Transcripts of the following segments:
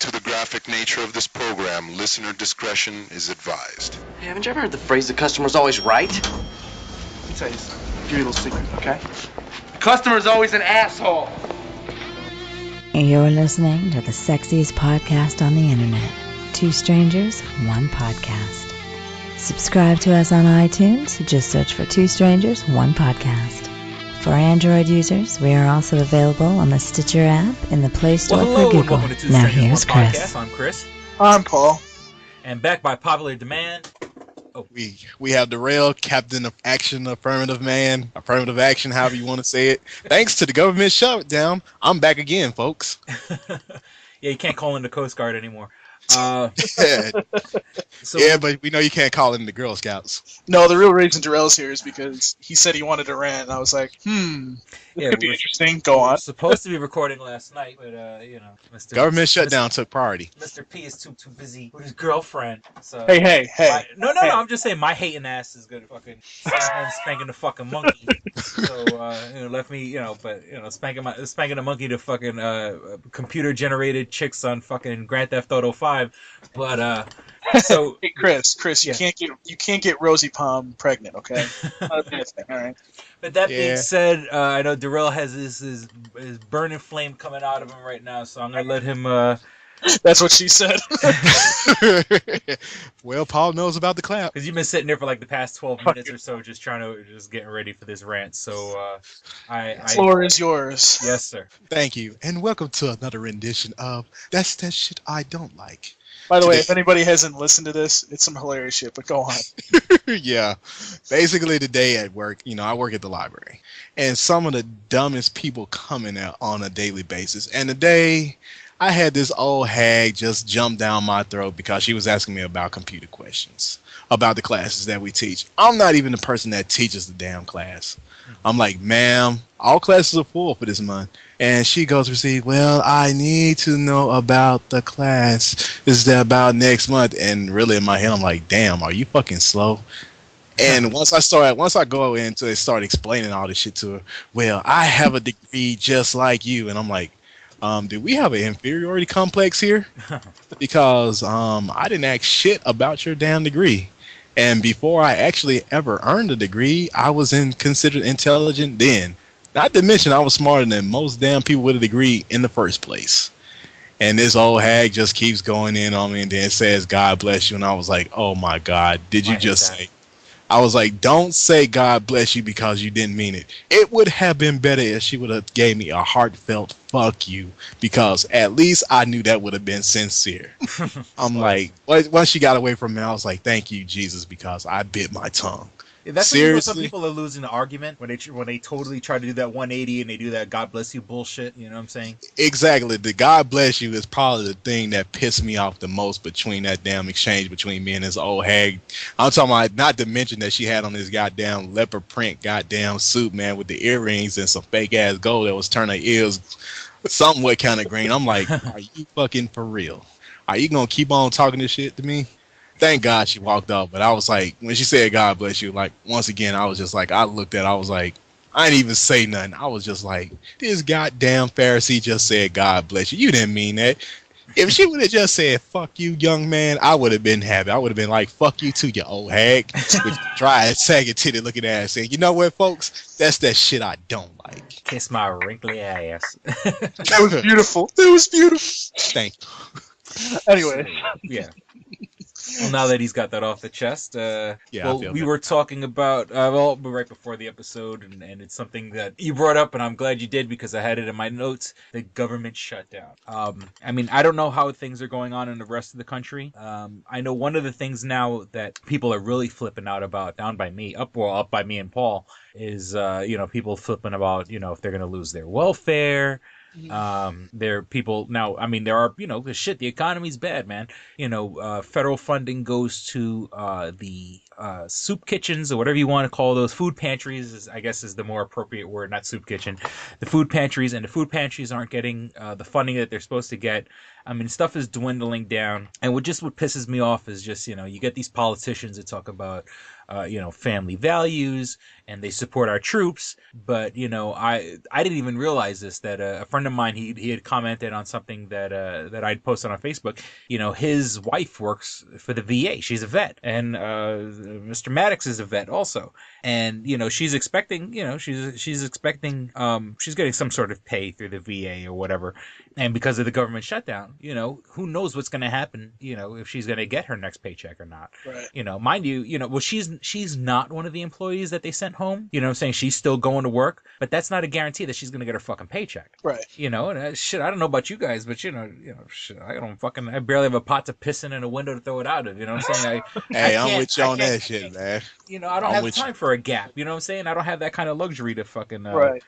to the graphic nature of this program, listener discretion is advised. Hey, haven't you ever heard the phrase, the customer's always right? Let me tell you something. Give you a little secret, okay? The customer's always an asshole. You're listening to the sexiest podcast on the internet. Two strangers, one podcast. Subscribe to us on iTunes. Just search for Two Strangers, One Podcast. For Android users, we are also available on the Stitcher app in the Play Store for Google. Welcome to Two Now Strangers, here's One Chris. Podcast. I'm Chris. I'm Paul. And back by popular demand. We have Darrell, Captain of Action, Affirmative Man, Affirmative Action, however you want to say it. Thanks to the government shutdown, I'm back again, folks. Yeah, you can't call in the Coast Guard anymore. Yeah. So, Yeah, but we know you can't call in the Girl Scouts. No, the real reason Darrell's here is because he said he wanted to rant, and I was like, yeah, could be we're interesting. Go on. supposed to be recording last night, but Mr. Government shutdown took priority. Mr. P is too busy with his girlfriend. So Hey. No, I'm just saying my hating ass is gonna fucking spanking the fucking monkey. So left me, spanking a monkey to fucking computer generated chicks on fucking Grand Theft Auto 5. But so Hey, Chris, Yeah. you can't get Rosie Palm pregnant, okay? Not a bad thing, all right. But that being Yeah. said, I know Darrell has his burning flame coming out of him right now, so I'm gonna let him. That's what she said. Well, Paul knows about the clap. Because you've been sitting there for like the past 12 minutes or so, just getting ready for this rant. So Floor is yours. Yes, sir. Thank you, and welcome to another rendition of That's That Shit I Don't Like. By the way, Today- if anybody hasn't listened to this, it's some hilarious shit, but go on. Yeah. Basically, today at work, I work at the library, and some of the dumbest people coming out on a daily basis. And today, I had this old hag just jump down my throat because she was asking me about computer questions, about the classes that we teach. I'm not even the person that teaches the damn class. I'm like, ma'am, all classes are full for this month. And she goes to see, well, I need to know about the class. Is that about next month? And really in my head, I'm like, damn, are you fucking slow? And once I go into it, start explaining all this shit to her, well, I have a degree just like you. And I'm like, do we have an inferiority complex here? Because I didn't ask shit about your damn degree. And before I actually ever earned a degree, I was considered intelligent then. Not to mention I was smarter than most damn people with a degree in the first place. And this old hag just keeps going in on me and then says, God bless you. And I was like, oh my God, did you just say? I was like, don't say God bless you because you didn't mean it. It would have been better if she would have gave me a heartfelt fuck you, because at least I knew that would have been sincere. I'm like, once she got away from me, I was like, thank you, Jesus, because I bit my tongue. That's Seriously? some people are losing the argument when they totally try to do that 180 and they do that God bless you bullshit. You know what I'm saying? Exactly. The God bless you is probably the thing that pissed me off the most between that damn exchange between me and this old hag. I'm talking about, not to mention that she had on this goddamn leopard print goddamn suit, man, with the earrings and some fake ass gold that was turning her ears somewhat kind of green. I'm like, are you fucking for real? Are you gonna keep on talking this shit to me? Thank God she walked off, but I was like, when she said God bless you, like, once again, I was just like, I was like, I didn't even say nothing. I was just like, this goddamn Pharisee just said God bless you. You didn't mean that. If she would have just said, fuck you, young man, I would have been happy. I would have been like, fuck you too, you old hag. With dry, sagging titty looking ass saying, you know what, folks? That's that shit I don't like. Kiss my wrinkly ass. That was beautiful. That was beautiful. Thank you. Anyway. Yeah. Well, now that he's got that off the chest, I well, feel we better. were talking about, right before the episode, and it's something that you brought up, and I'm glad you did because I had it in my notes, the government shutdown. I mean, I don't know how things are going on in the rest of the country. I know one of the things now that people are really flipping out about, up by me and Paul, is, people flipping about, if they're going to lose their welfare. There are people now. I mean, there are, the economy's bad, man. Federal funding goes to the soup kitchens or whatever you want to call those. Food pantries, I guess, is the more appropriate word, not soup kitchen. The food pantries, and the food pantries aren't getting the funding that they're supposed to get. I mean, stuff is dwindling down. And what pisses me off is just, you get these politicians that talk about family values and they support our troops. But I didn't even realize this, that a friend of mine, he had commented on something that I'd posted on Facebook. His wife works for the VA. She's a vet, and Mr. Maddox is a vet also. And she's expecting, she's expecting, she's getting some sort of pay through the VA or whatever. And because of the government shutdown, who knows what's going to happen, if she's going to get her next paycheck or not. Right. Mind you, well, she's not one of the employees that they sent home. I'm saying? She's still going to work, but that's not a guarantee that she's going to get her fucking paycheck. Right. And shit, I don't know about you guys, but shit, I barely have a pot to piss in and a window to throw it out of. You know what I'm saying? Hey, I'm with you on that shit, man. I don't have time for a gap. You know what I'm saying? I don't have that kind of luxury to fucking. Right.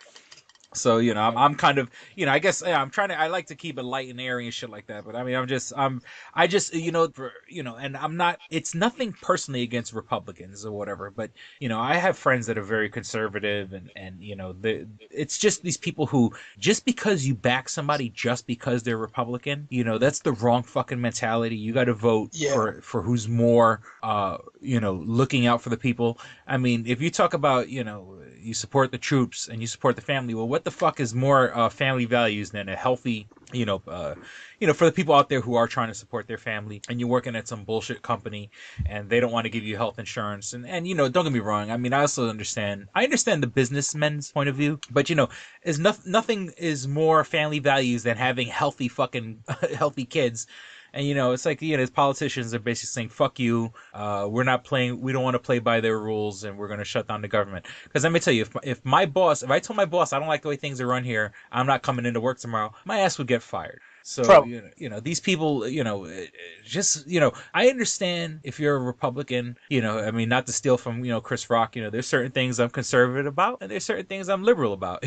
So I'm kind of I guess I'm trying to, I like to keep it light and airy and shit like that, but I mean I just and I'm not, it's nothing personally against Republicans or whatever, but I have friends that are very conservative and it's just these people who, just because you back somebody just because they're Republican, that's the wrong fucking mentality. You got to vote for who's more looking out for the people. I mean, if you talk about you support the troops and you support the family, well, what the fuck is more family values than a healthy, for the people out there who are trying to support their family, and you're working at some bullshit company and they don't want to give you health insurance, and don't get me wrong, I mean, I also understand the businessmen's point of view, but is nothing is more family values than having healthy fucking healthy kids. And it's like these politicians are basically saying, "Fuck you, we're not playing. We don't want to play by their rules, and we're going to shut down the government." Because let me tell you, if I told my boss I don't like the way things are run here, I'm not coming into work tomorrow, my ass would get fired. So these people, I understand if you're a Republican, I mean, not to steal from Chris Rock, there's certain things I'm conservative about, and there's certain things I'm liberal about,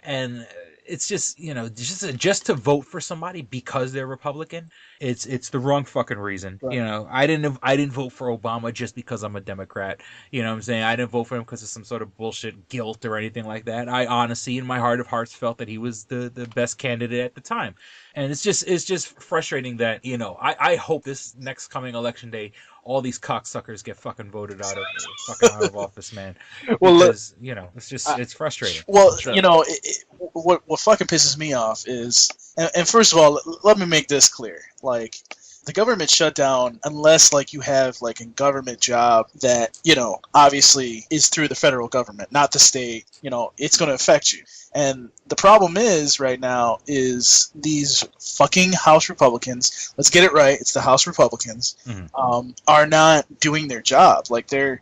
and. It's just just to vote for somebody because they're Republican, it's the wrong fucking reason. Right. I didn't vote for Obama just because I'm a Democrat. You know what I'm saying? I didn't vote for him because of some sort of bullshit guilt or anything like that. I honestly, in my heart of hearts, felt that he was the best candidate at the time. And it's just frustrating that I hope this next coming election day, all these cocksuckers get fucking voted out of office, man. Well, because it's frustrating. Well, what fucking pisses me off is, and first of all, let me make this clear. Like, the government shutdown, unless like you have like a government job that obviously is through the federal government, not the state, it's going to affect you. And the problem is right now is these fucking House Republicans, let's get it right, it's the House Republicans, are not doing their job. Like they're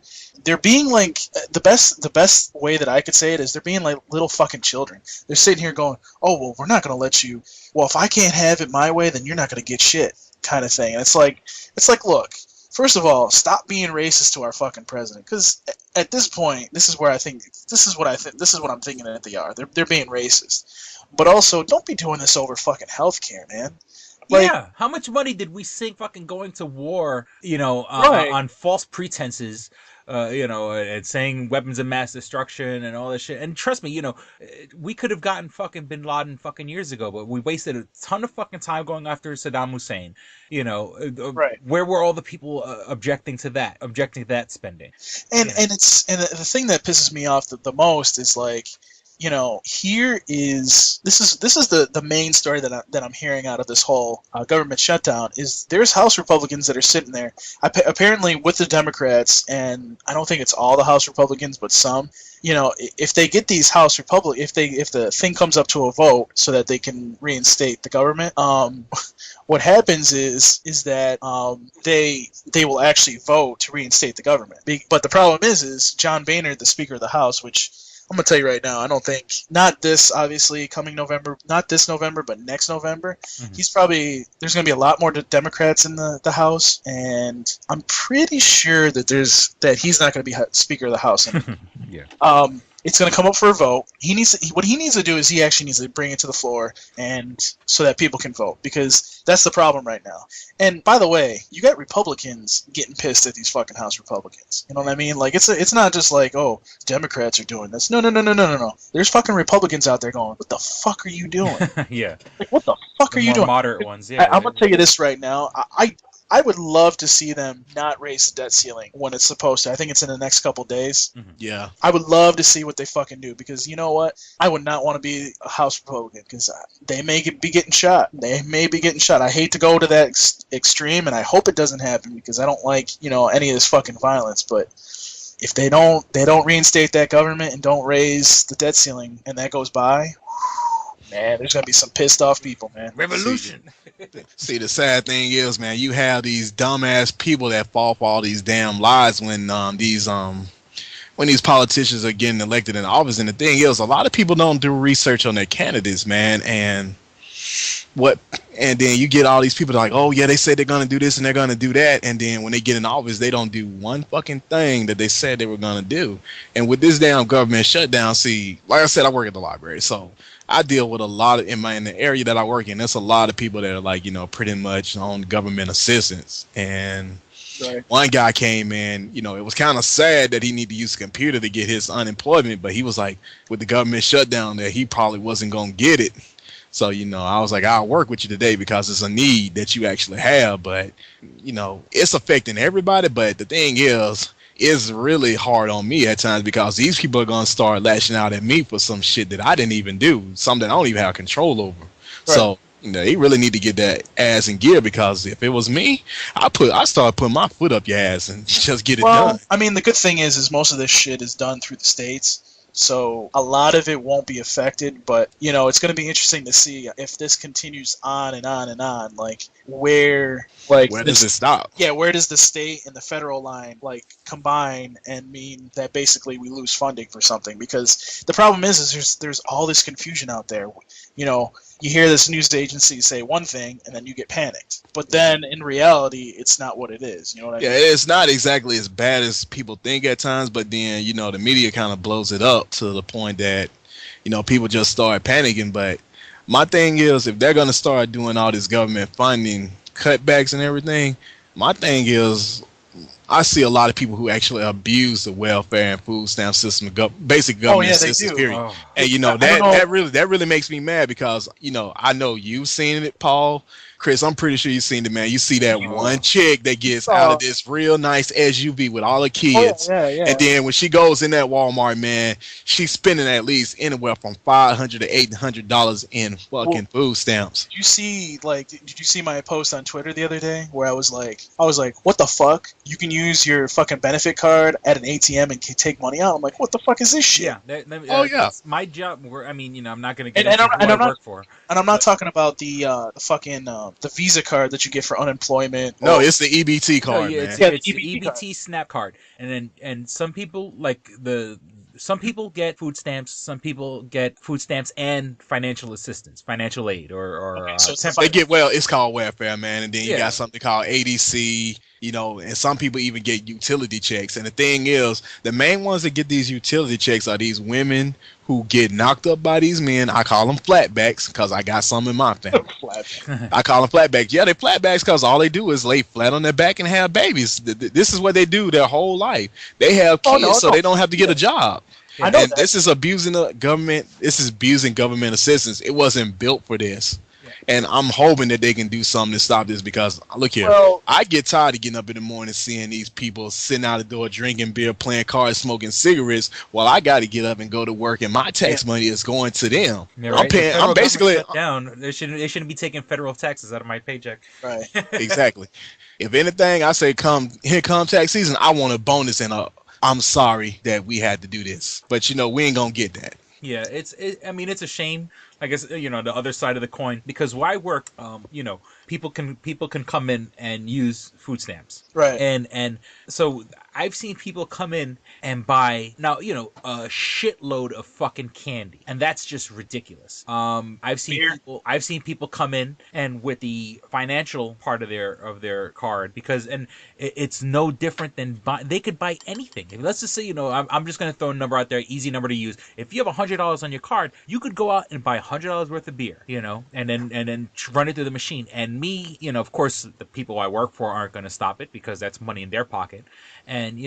being like, the best way that I could say it is they're being like little fucking children. They're sitting here going, "Oh, well, we're not going to let you, well, if I can't have it my way, then you're not going to get shit," kind of thing. And it's like, look, first of all, stop being racist to our fucking president, because at this point, this is what I'm thinking that they are. They're being racist. But also, don't be doing this over fucking healthcare, man. Like, yeah, how much money did we sink fucking going to war, Right. on false pretenses, and saying weapons of mass destruction and all this shit. And trust me, we could have gotten fucking Bin Laden fucking years ago, but we wasted a ton of fucking time going after Saddam Hussein. Right. Where were all the people objecting to that spending? And the thing that pisses me off the most is like, here is this is the main story that I'm hearing out of this whole government shutdown is there's House Republicans that are sitting there apparently with the Democrats, and I don't think it's all the House Republicans, but some. If they get these House if the thing comes up to a vote so that they can reinstate the government, what happens is that they will actually vote to reinstate the government. But the problem is John Boehner, the Speaker of the House, which I'm going to tell you right now, I don't think, not this, obviously, coming November, not this November, but next November, there's going to be a lot more Democrats in the House, and I'm pretty sure that he's not going to be Speaker of the House anymore. Yeah. It's going to come up for a vote. What he needs to do is he actually needs to bring it to the floor, and so that people can vote, because that's the problem right now. And by the way, you got Republicans getting pissed at these fucking House Republicans. You know what I mean? Like it's not just like, oh, Democrats are doing this. No. There's fucking Republicans out there going, what the fuck are you doing? Yeah. Like, what the fuck are you doing? Moderate ones. Yeah. I'm gonna tell you this right now. I would love to see them not raise the debt ceiling when it's supposed to. I think it's in the next couple days. Yeah. I would love to see what they fucking do, because you know what? I would not want to be a House Republican, because they may be getting shot. They may be getting shot. I hate to go to that extreme, and I hope it doesn't happen, because I don't like, any of this fucking violence. But if they don't reinstate that government and don't raise the debt ceiling, and that goes by, man, there's gonna be some pissed off people, man. Revolution. See, the sad thing is, man, you have these dumbass people that fall for all these damn lies when these politicians are getting elected in office. And the thing is, a lot of people don't do research on their candidates, man. And then you get all these people that are like, oh yeah, they said they're gonna do this and they're gonna do that, and then when they get in office, they don't do one fucking thing that they said they were gonna do. And with this damn government shutdown, see, like I said, I work at the library, so I deal with a lot of in the area that I work in. There's a lot of people that are like, pretty much on government assistance. And Right. one guy came in, it was kind of sad that he needed to use a computer to get his unemployment, but he was like, with the government shutdown, that he probably wasn't gonna get it. So, I was like, I'll work with you today because it's a need that you actually have. But, it's affecting everybody. But the thing is, it's really hard on me at times because these people are going to start lashing out at me for some shit that I didn't even do, something that I don't even have control over. Right. So, they really need to get that ass in gear, because if it was me, I start putting my foot up your ass and just get it done. I mean, the good thing is most of this shit is done through the states. So a lot of it won't be affected, but it's going to be interesting to see if this continues on and on and on. Like where does it stop? Yeah, where does the state and the federal line combine and mean that basically we lose funding for something? Because the problem is there's all this confusion out there. You hear this news agency say one thing and then you get panicked. But then in reality, it's not what it is. You know what I mean? Yeah, it's not exactly as bad as people think at times, but then, the media kind of blows it up to the point that, people just start panicking. But my thing is, if they're going to start doing all this government funding cutbacks and everything, my thing is, I see a lot of people who actually abuse the welfare and food stamp system, basic government assistance, period. Oh. And that really makes me mad because I know you've seen it, Paul. Chris, I'm pretty sure you've seen it, man. You see that one chick that gets out of this real nice SUV with all the kids. Yeah. And then when she goes in that Walmart, man, she's spending at least anywhere from $500 to $800 in fucking food stamps. Did you see my post on Twitter the other day where I was like, what the fuck? You can use your fucking benefit card at an ATM and take money out. I'm like, what the fuck is this shit? Yeah. It's my job. I'm not going to get into who I work for. And I'm not talking about the fucking the Visa card that you get for unemployment. No, it's the EBT card, man. It's the EBT Snap card, and some people some people get food stamps. Some people get food stamps and financial assistance, financial aid, it's called welfare, man. And then you got something called ADC. And some people even get utility checks. And the thing is, the main ones that get these utility checks are these women who get knocked up by these men. I call them flatbacks because I got some in my family. I call them flatbacks. Yeah, they flatbacks because all they do is lay flat on their back and have babies. This is what they do their whole life. They have kids so they don't have to get a job. I know and this is abusing the government. This is abusing government assistance. It wasn't built for this. And I'm hoping that they can do something to stop this because, look here, I get tired of getting up in the morning seeing these people sitting out the door drinking beer, playing cards, smoking cigarettes while I got to get up and go to work and my tax money is going to them. Yeah, right. I'm basically down. They shouldn't be taking federal taxes out of my paycheck. Right. Exactly. If anything, I say here come tax season, I want a bonus and I'm sorry that we had to do this. But, we ain't going to get that. Yeah, it's a shame. I guess the other side of the coin, because where I work, people can come in and use food stamps, right? And so I've seen people come in and buy a shitload of fucking candy, and that's just ridiculous. I've seen people come in and with the financial part of their card it's no different than they could buy anything. Let's just say I'm just gonna throw a number out there, easy number to use. If you have $100 on your card, you could go out and buy $100 worth of beer, and then run it through the machine, and and me, of course, the people I work for aren't going to stop it because that's money in their pocket, and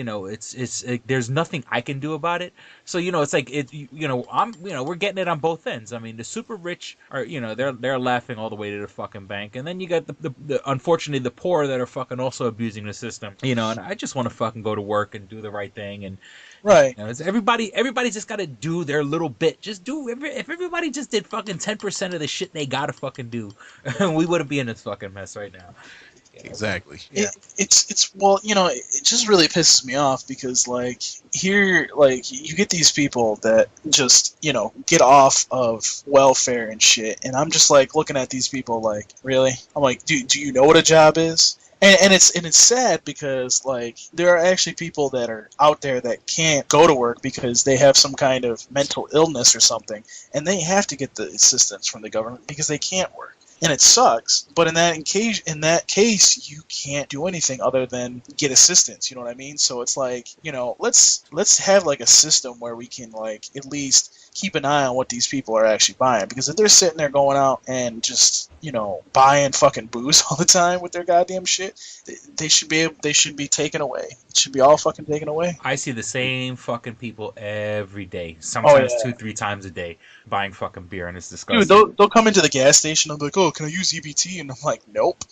there's nothing I can do about it. So it's like we're getting it on both ends. I mean, the super rich are they're laughing all the way to the fucking bank, and then you got the unfortunately the poor that are fucking also abusing the system. And I just want to fucking go to work and do the right thing, and Right. it's everybody just got to do their little bit. Just if everybody just did fucking 10% of the shit they gotta fucking do, we wouldn't be in this fucking mess right now. Exactly. Yeah. It's well, it just really pisses me off because here you get these people that just get off of welfare and shit, and I'm just looking at these people really? I'm like, do you know what a job is? And it's sad because there are actually people that are out there that can't go to work because they have some kind of mental illness or something, and they have to get the assistance from the government because they can't work. And it sucks, but in that case, you can't do anything other than get assistance. You know what I mean? So it's let's have a system where we can at least keep an eye on what these people are actually buying. Because if they're sitting there going out and just buying fucking booze all the time with their goddamn shit, they should be taken away. It should be all fucking taken away. I see the same fucking people every day, sometimes 2-3 times a day, buying fucking beer, and it's disgusting. Dude, they'll come into the gas station and be like, "Oh, can I use EBT?" And I'm like, "Nope."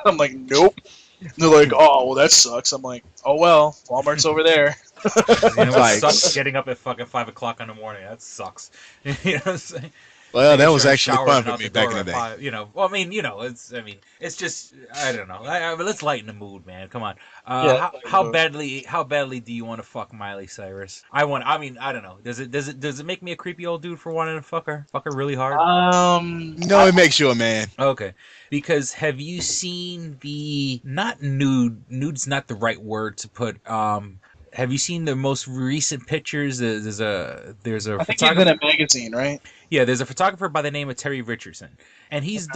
I'm like, "Nope." And they're like, "Oh, well, that sucks." I'm like, "Oh well, Walmart's over there." It sucks getting up at fucking 5 o'clock in the morning. That sucks. You know what I'm saying? Well, that was actually Showering fun for out me the back door in the at day. 5, it's just, I don't know. But let's lighten the mood, man. Come on. Yeah, how badly do you want to fuck Miley Cyrus? I don't know. Does it make me a creepy old dude for wanting to fuck her really hard? No, it makes you a man. Okay. Because have you seen not nude's not the right word to put, have you seen the most recent pictures? There's a I think he's in a magazine, right? Yeah, there's a photographer by the name of Terry Richardson, and he's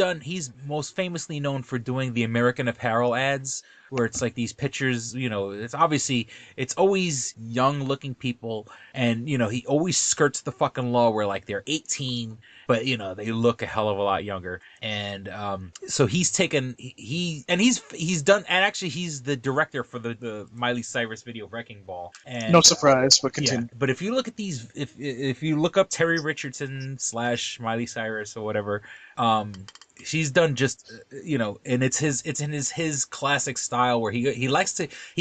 most famously known for doing the American Apparel ads, where it's these pictures, it's always young looking people, and he always skirts the fucking law where they're 18, but they look a hell of a lot younger. And so he's taken he's done, and actually he's the director for the Miley Cyrus video Wrecking Ball. And No surprise, but continue. but if you look at these, if you look up Terry Richardson / Miley Cyrus or whatever, she's done just and it's in his classic style where he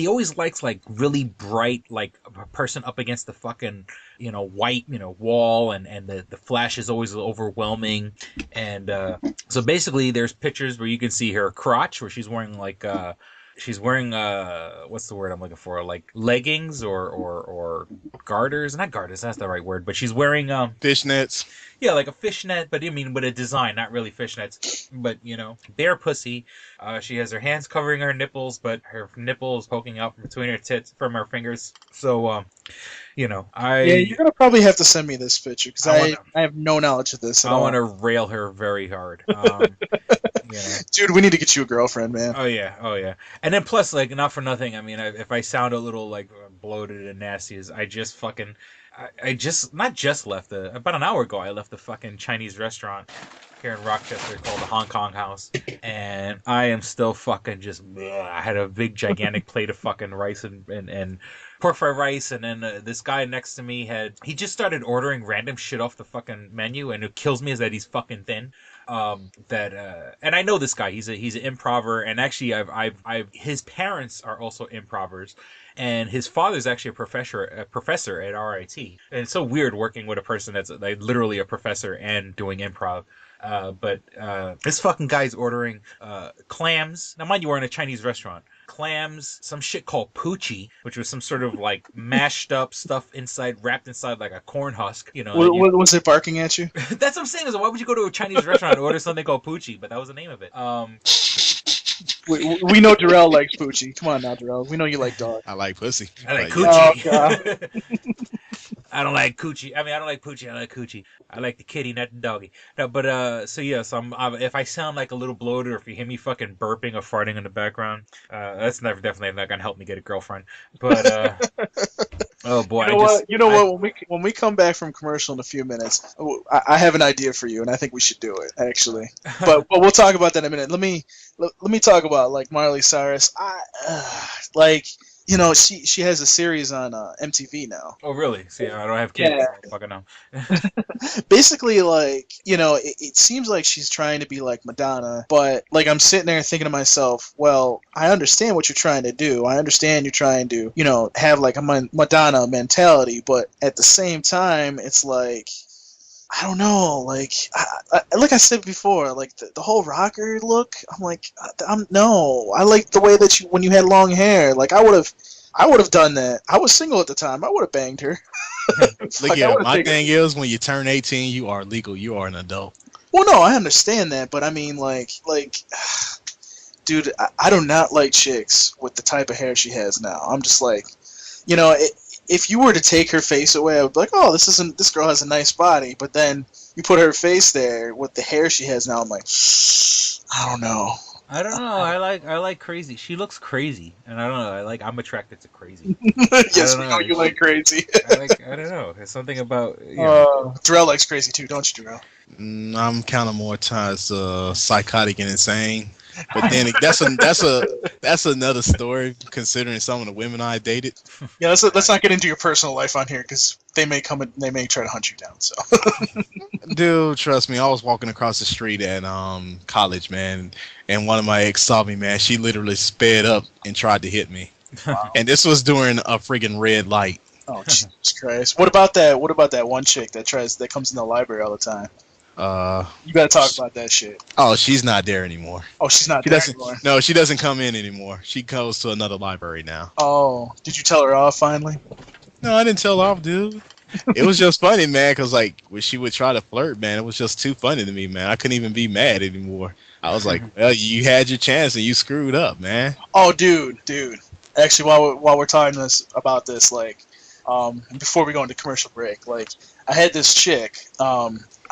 always likes really bright, a person up against the fucking white wall, and the flash is always overwhelming. And so basically there's pictures where you can see her crotch where she's wearing what's the word I'm looking for? Leggings or garters. Not garters, that's the right word, but she's wearing Fishnets. yeah, like a fishnet, but with a design, not really fishnets, but bare pussy. She has her hands covering her nipples, but her nipple is poking out from between her tits, from her fingers. So Yeah, you're gonna probably have to send me this picture because I have no knowledge of this at I all. want to rail her very hard. Dude, we need to get you a girlfriend, man. Oh yeah. And then plus, not for nothing, if I sound a little bloated and nasty, I just not just left about an hour ago, I left the fucking Chinese restaurant here in Rochester called the Hong Kong House, and I am still fucking just, I had a big gigantic plate of fucking rice and pork fried rice, and then this guy next to me he just started ordering random shit off the fucking menu, and it kills me is that he's fucking thin. And I know this guy. He's an improver, and actually, his parents are also improvers, and his father's actually a professor at RIT. And it's so weird working with a person that's literally a professor and doing improv. But this fucking guy's ordering clams. Now, mind you, we're in a Chinese restaurant. Clams, some shit called poochie, which was some sort of mashed up stuff wrapped inside a corn husk. Was it barking at you? That's what I'm saying. Is why would you go to a Chinese restaurant and order something called poochie? But that was the name of it. We know Darrell likes poochie. Come on now, Darrell. We know you like dog. I like pussy. I like Oh, coochie. God. I don't like coochie. I don't like poochie. I like coochie. I like the kitty, not the doggy. No, but so if I sound a little bloated, or if you hear me fucking burping or farting in the background, that's definitely not gonna help me get a girlfriend. But Oh boy, You know what? When we come back from commercial in a few minutes, I have an idea for you, and I think we should do it actually. But we'll talk about that in a minute. Let me talk about like Miley Cyrus. Like she has a series on MTV now. Oh really? See, I don't have kids. Yeah. So I don't fucking know. Basically, like it seems like she's trying to be like Madonna, but like I'm sitting there thinking to myself, well, I understand what you're trying to do. I understand you're trying to have like a Madonna mentality, but at the same time, it's like I don't know, like like I said before, like the whole rocker look. I'm like, no. I like the way that when you had long hair. Like I would have done that. I was single at the time. I would have banged her. Look here, my thing is when you turn 18, you are legal. You are an adult. Well, no, I understand that, but I mean, like, dude, I do not like chicks with the type of hair she has now. I'm just like, if you were to take her face away, I would be like, oh, this girl has a nice body. But then you put her face there with the hair she has now, I'm like, I don't know. I don't know. I like crazy. She looks crazy, and I don't know. I'm attracted to crazy. Yes, we know you like crazy. I don't know. There's something about Darrell likes crazy too, don't you, Darrell? I'm kind of more times psychotic and insane. But then that's another story. Considering some of the women I dated. Yeah, let's not get into your personal life on here because they may come and they may try to hunt you down. So, dude, trust me, I was walking across the street at college, man, and one of my ex saw me, man. She literally sped up and tried to hit me, and this was during a friggin' red light. Oh Jesus Christ! What about that one chick that comes in the library all the time? You gotta talk about that shit. Oh, she's not there anymore. Oh, she's not there anymore. No, she doesn't come in anymore. She goes to another library now. Oh, did you tell her off finally? No, I didn't tell her off, dude. It was just funny, man, because like when she would try to flirt, man, it was just too funny to me, man. I couldn't even be mad anymore. I was like, well, you had your chance and you screwed up, man. Oh, dude. Actually, while we're talking about this, like, before we go into commercial break, like, I had this chick.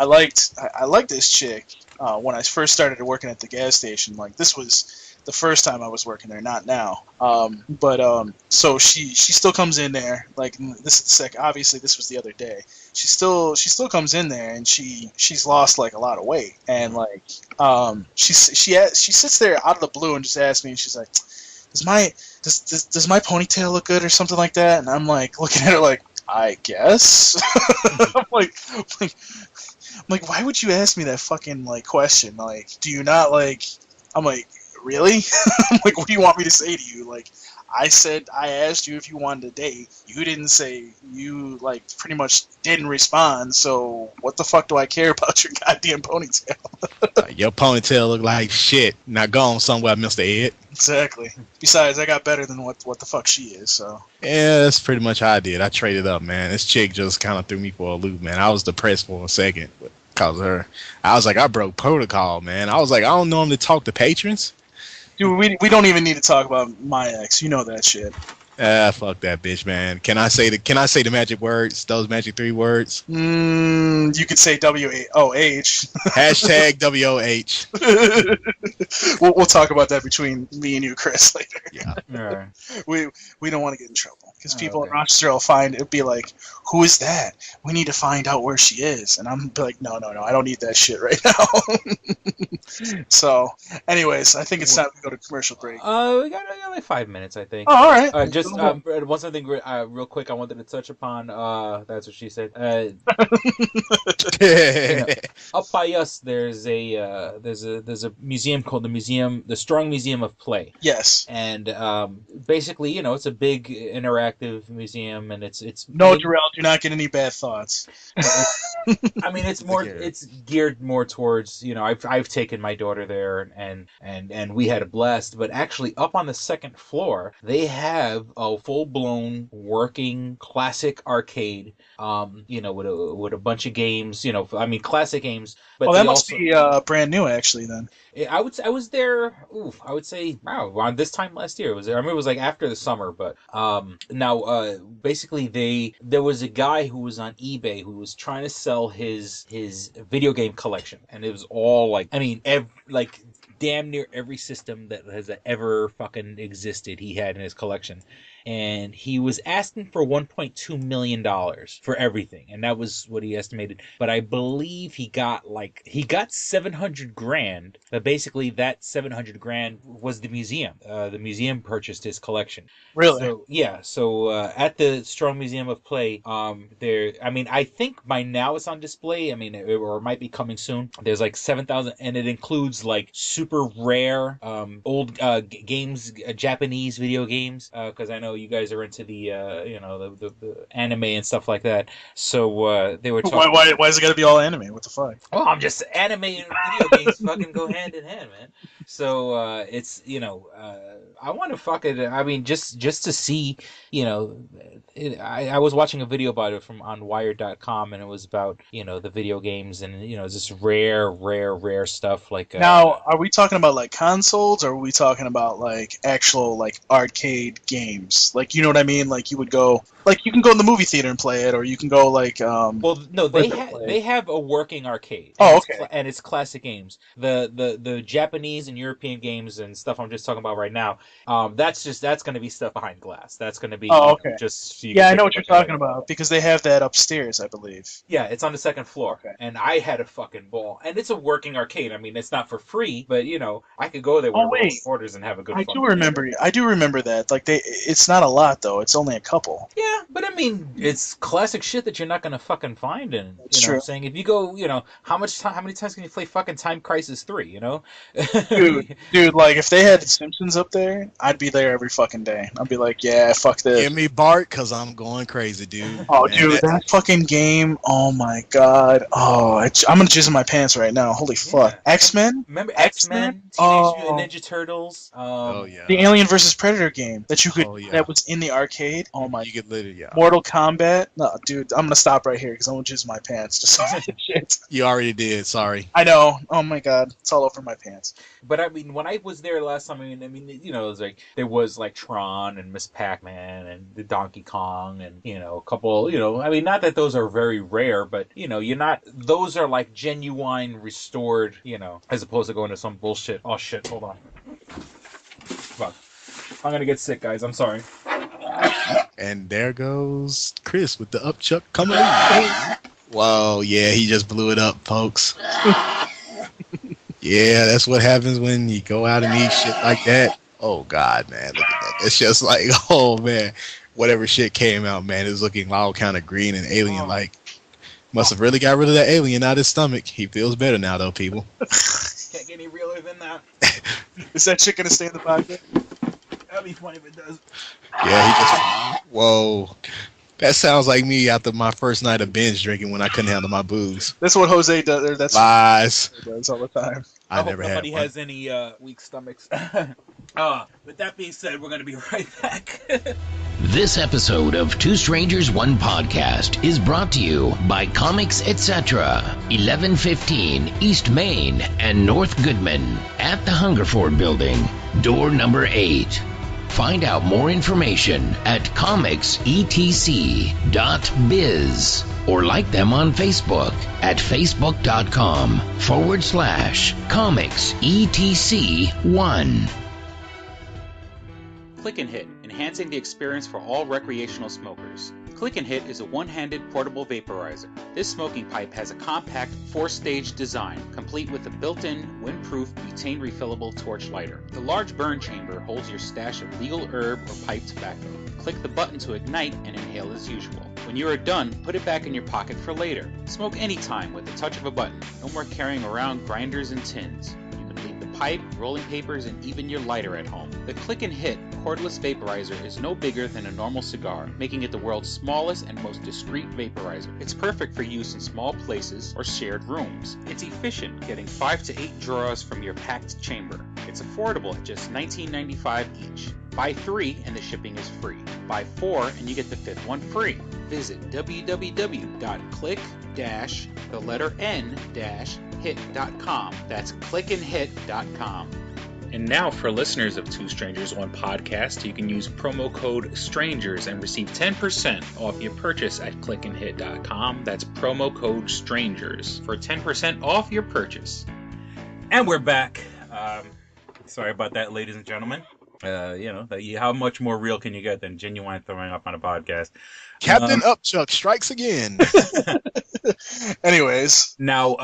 I liked this chick when I first started working at the gas station. Like, this was the first time I was working there, not now. So she still comes in there. Like, this is the second. Obviously, this was the other day. She still comes in there, and she's lost like a lot of weight. And like, she sits there out of the blue and just asks me, and she's like, does my ponytail look good or something like that? And I'm like looking at her like, I guess. I'm like, why would you ask me that fucking like question? Like, do you not like? I'm like, really? I'm like, what do you want me to say to you? Like, I asked you if you wanted to date. You didn't say. You like pretty much didn't respond. So what the fuck do I care about your goddamn ponytail? Your ponytail look like shit. Now go on somewhere, Mr. Ed. Exactly. Besides, I got better than what the fuck she is. So yeah, that's pretty much how I did. I traded up, man. This chick just kind of threw me for a loop, man. I was depressed for a second because of her. I was like, I broke protocol, man. I was like, I don't normally talk to patrons. Dude, we don't even need to talk about my ex. You know that shit. Fuck that bitch, man. Can I say the magic words? Those magic 3 words? You could say WOH. Hashtag WOH. We'll talk about that between me and you, Chris, later. Yeah. Right. We don't want to get in trouble because people in Rochester will it'll be like, who is that? We need to find out where she is. And I'm like, no, I don't need that shit right now. So, anyways, I think it's time to go to commercial break. We got like 5 minutes, I think. Oh, all right. Just one thing real quick I wanted to touch upon. That's what she said. Up by us, there's a museum called the Strong Museum of Play. Yes. And basically, it's a big interactive museum, and it's no, Darrell, do not get any bad thoughts. I mean, it's geared more towards I've taken my daughter there, and we had a blast. But actually, up on the second floor, they have a full-blown working classic arcade. With a bunch of games. Classic games. But that must be brand new, actually. Then I was there. I would say around this time last year. I remember it was like after the summer. But now basically there was a guy who was on eBay who was trying to sell his video game collection, and it was all like damn near every system that has ever fucking existed he had in his collection. and he was asking for $1.2 million for everything, and that was what he estimated. But I believe he got 700 grand, but basically that 700 grand was the museum. The museum purchased his collection. Really? So yeah, at the Strong Museum of Play, I think by now it's on display. Or it might be coming soon. There's like 7,000, and it includes like super rare old games, Japanese video games, because I know you guys are into the the anime and stuff like that. So they were talking. Why is it gotta be all anime? What the fuck? Well, I'm just anime and video games fucking go hand in hand, man. So it's I want to fucking just to see I was watching a video about it on Wired.com, and it was about the video games, and it's just rare stuff like. Now, are we talking about like consoles, or are we talking about like actual like arcade games? Like, you know what I mean? Like, you would go, like, you can go in the movie theater and play it, or you can go like. Well, no, they have a working arcade. Oh, okay. And it's classic games. The Japanese and European games and stuff I'm just talking about right now. That's going to be stuff behind glass. That's going to be. Oh, okay. Just so I know what you're talking about, because they have that upstairs, I believe. Yeah, it's on the second floor. Okay. And I had a fucking ball. And it's a working arcade. It's not for free, but I could go there with quarters and have a good. I do remember that. Like, it's not a lot though. It's only a couple. Yeah, but it's classic shit that you're not gonna fucking find in. It's true. What I'm saying? If you go, how many times can you play fucking Time Crisis 3? Dude, like, if they had Simpsons up there, I'd be there every fucking day. I'd be like, yeah, fuck this. Give me Bart, cause I'm going crazy, dude. Oh, man, dude, that fucking game. Oh my god. Oh, I'm gonna jizz in my pants right now. Holy fuck. X-Men? Remember X-Men? Teenage Mutant Ninja Turtles? The Alien vs Predator game that you could that was in the arcade. Oh my. You could literally, Mortal Kombat. No, dude, I'm gonna stop right here because I'm gonna jizz my pants. Just shit. You already did. Sorry. I know. Oh my god, it's all over my pants. But when I was there last time, it was like there was like Tron and Miss Pac-Man and the Donkey Kong and a couple. Not that those are very rare, but you're not. Those are like genuine restored. As opposed to going to some bullshit. Oh shit! Hold on. Fuck. I'm gonna get sick, guys. I'm sorry. And there goes Chris with the upchuck coming in. Whoa, yeah, he just blew it up, folks. Yeah, that's what happens when you go out and eat shit like that. Oh, God, man, look at that. It's just like, oh, man, whatever shit came out, man, it was looking all kind of green and alien-like. Must have really got rid of that alien out of his stomach. He feels better now, though, people. Can't get any realer than that. Is that shit gonna stay in the pocket? That'd be funny if it does. Yeah, he just... Whoa. That sounds like me after my first night of binge drinking when I couldn't handle my booze. That's what Jose does. That's lies. What he does all the time. I never had nobody has any weak stomachs. With that being said, we're going to be right back. This episode of Two Strangers, One Podcast is brought to you by Comics Etc. 1115 East Main and North Goodman at the Hungerford Building, door number 8. Find out more information at comicsetc.biz or like them on Facebook at facebook.com/comicsetc1. Click and Hit, enhancing the experience for all recreational smokers. Click and Hit is a one-handed portable vaporizer. This smoking pipe has a compact 4-stage design, complete with a built-in, windproof, butane refillable torch lighter. The large burn chamber holds your stash of legal herb or pipe tobacco. Click the button to ignite and inhale as usual. When you are done, put it back in your pocket for later. Smoke anytime with the touch of a button. No more carrying around grinders and tins. You can leave the pipe, rolling papers, and even your lighter at home. The Click and Hit cordless vaporizer is no bigger than a normal cigar, making it the world's smallest and most discreet vaporizer. It's perfect for use in small places or shared rooms. It's efficient, getting 5 to 8 draws from your packed chamber. It's affordable at just $19.95 each. Buy 3 and the shipping is free. Buy 4 and you get the 5th one free. Visit www.click-hit.com. That's clickandhit.com. And now for listeners of Two Strangers, One Podcast, you can use promo code STRANGERS and receive 10% off your purchase at clickandhit.com. That's promo code STRANGERS for 10% off your purchase. And we're back. Sorry about that, ladies and gentlemen. How much more real can you get than genuine throwing up on a podcast? Captain Upchuck strikes again. Anyways, Now,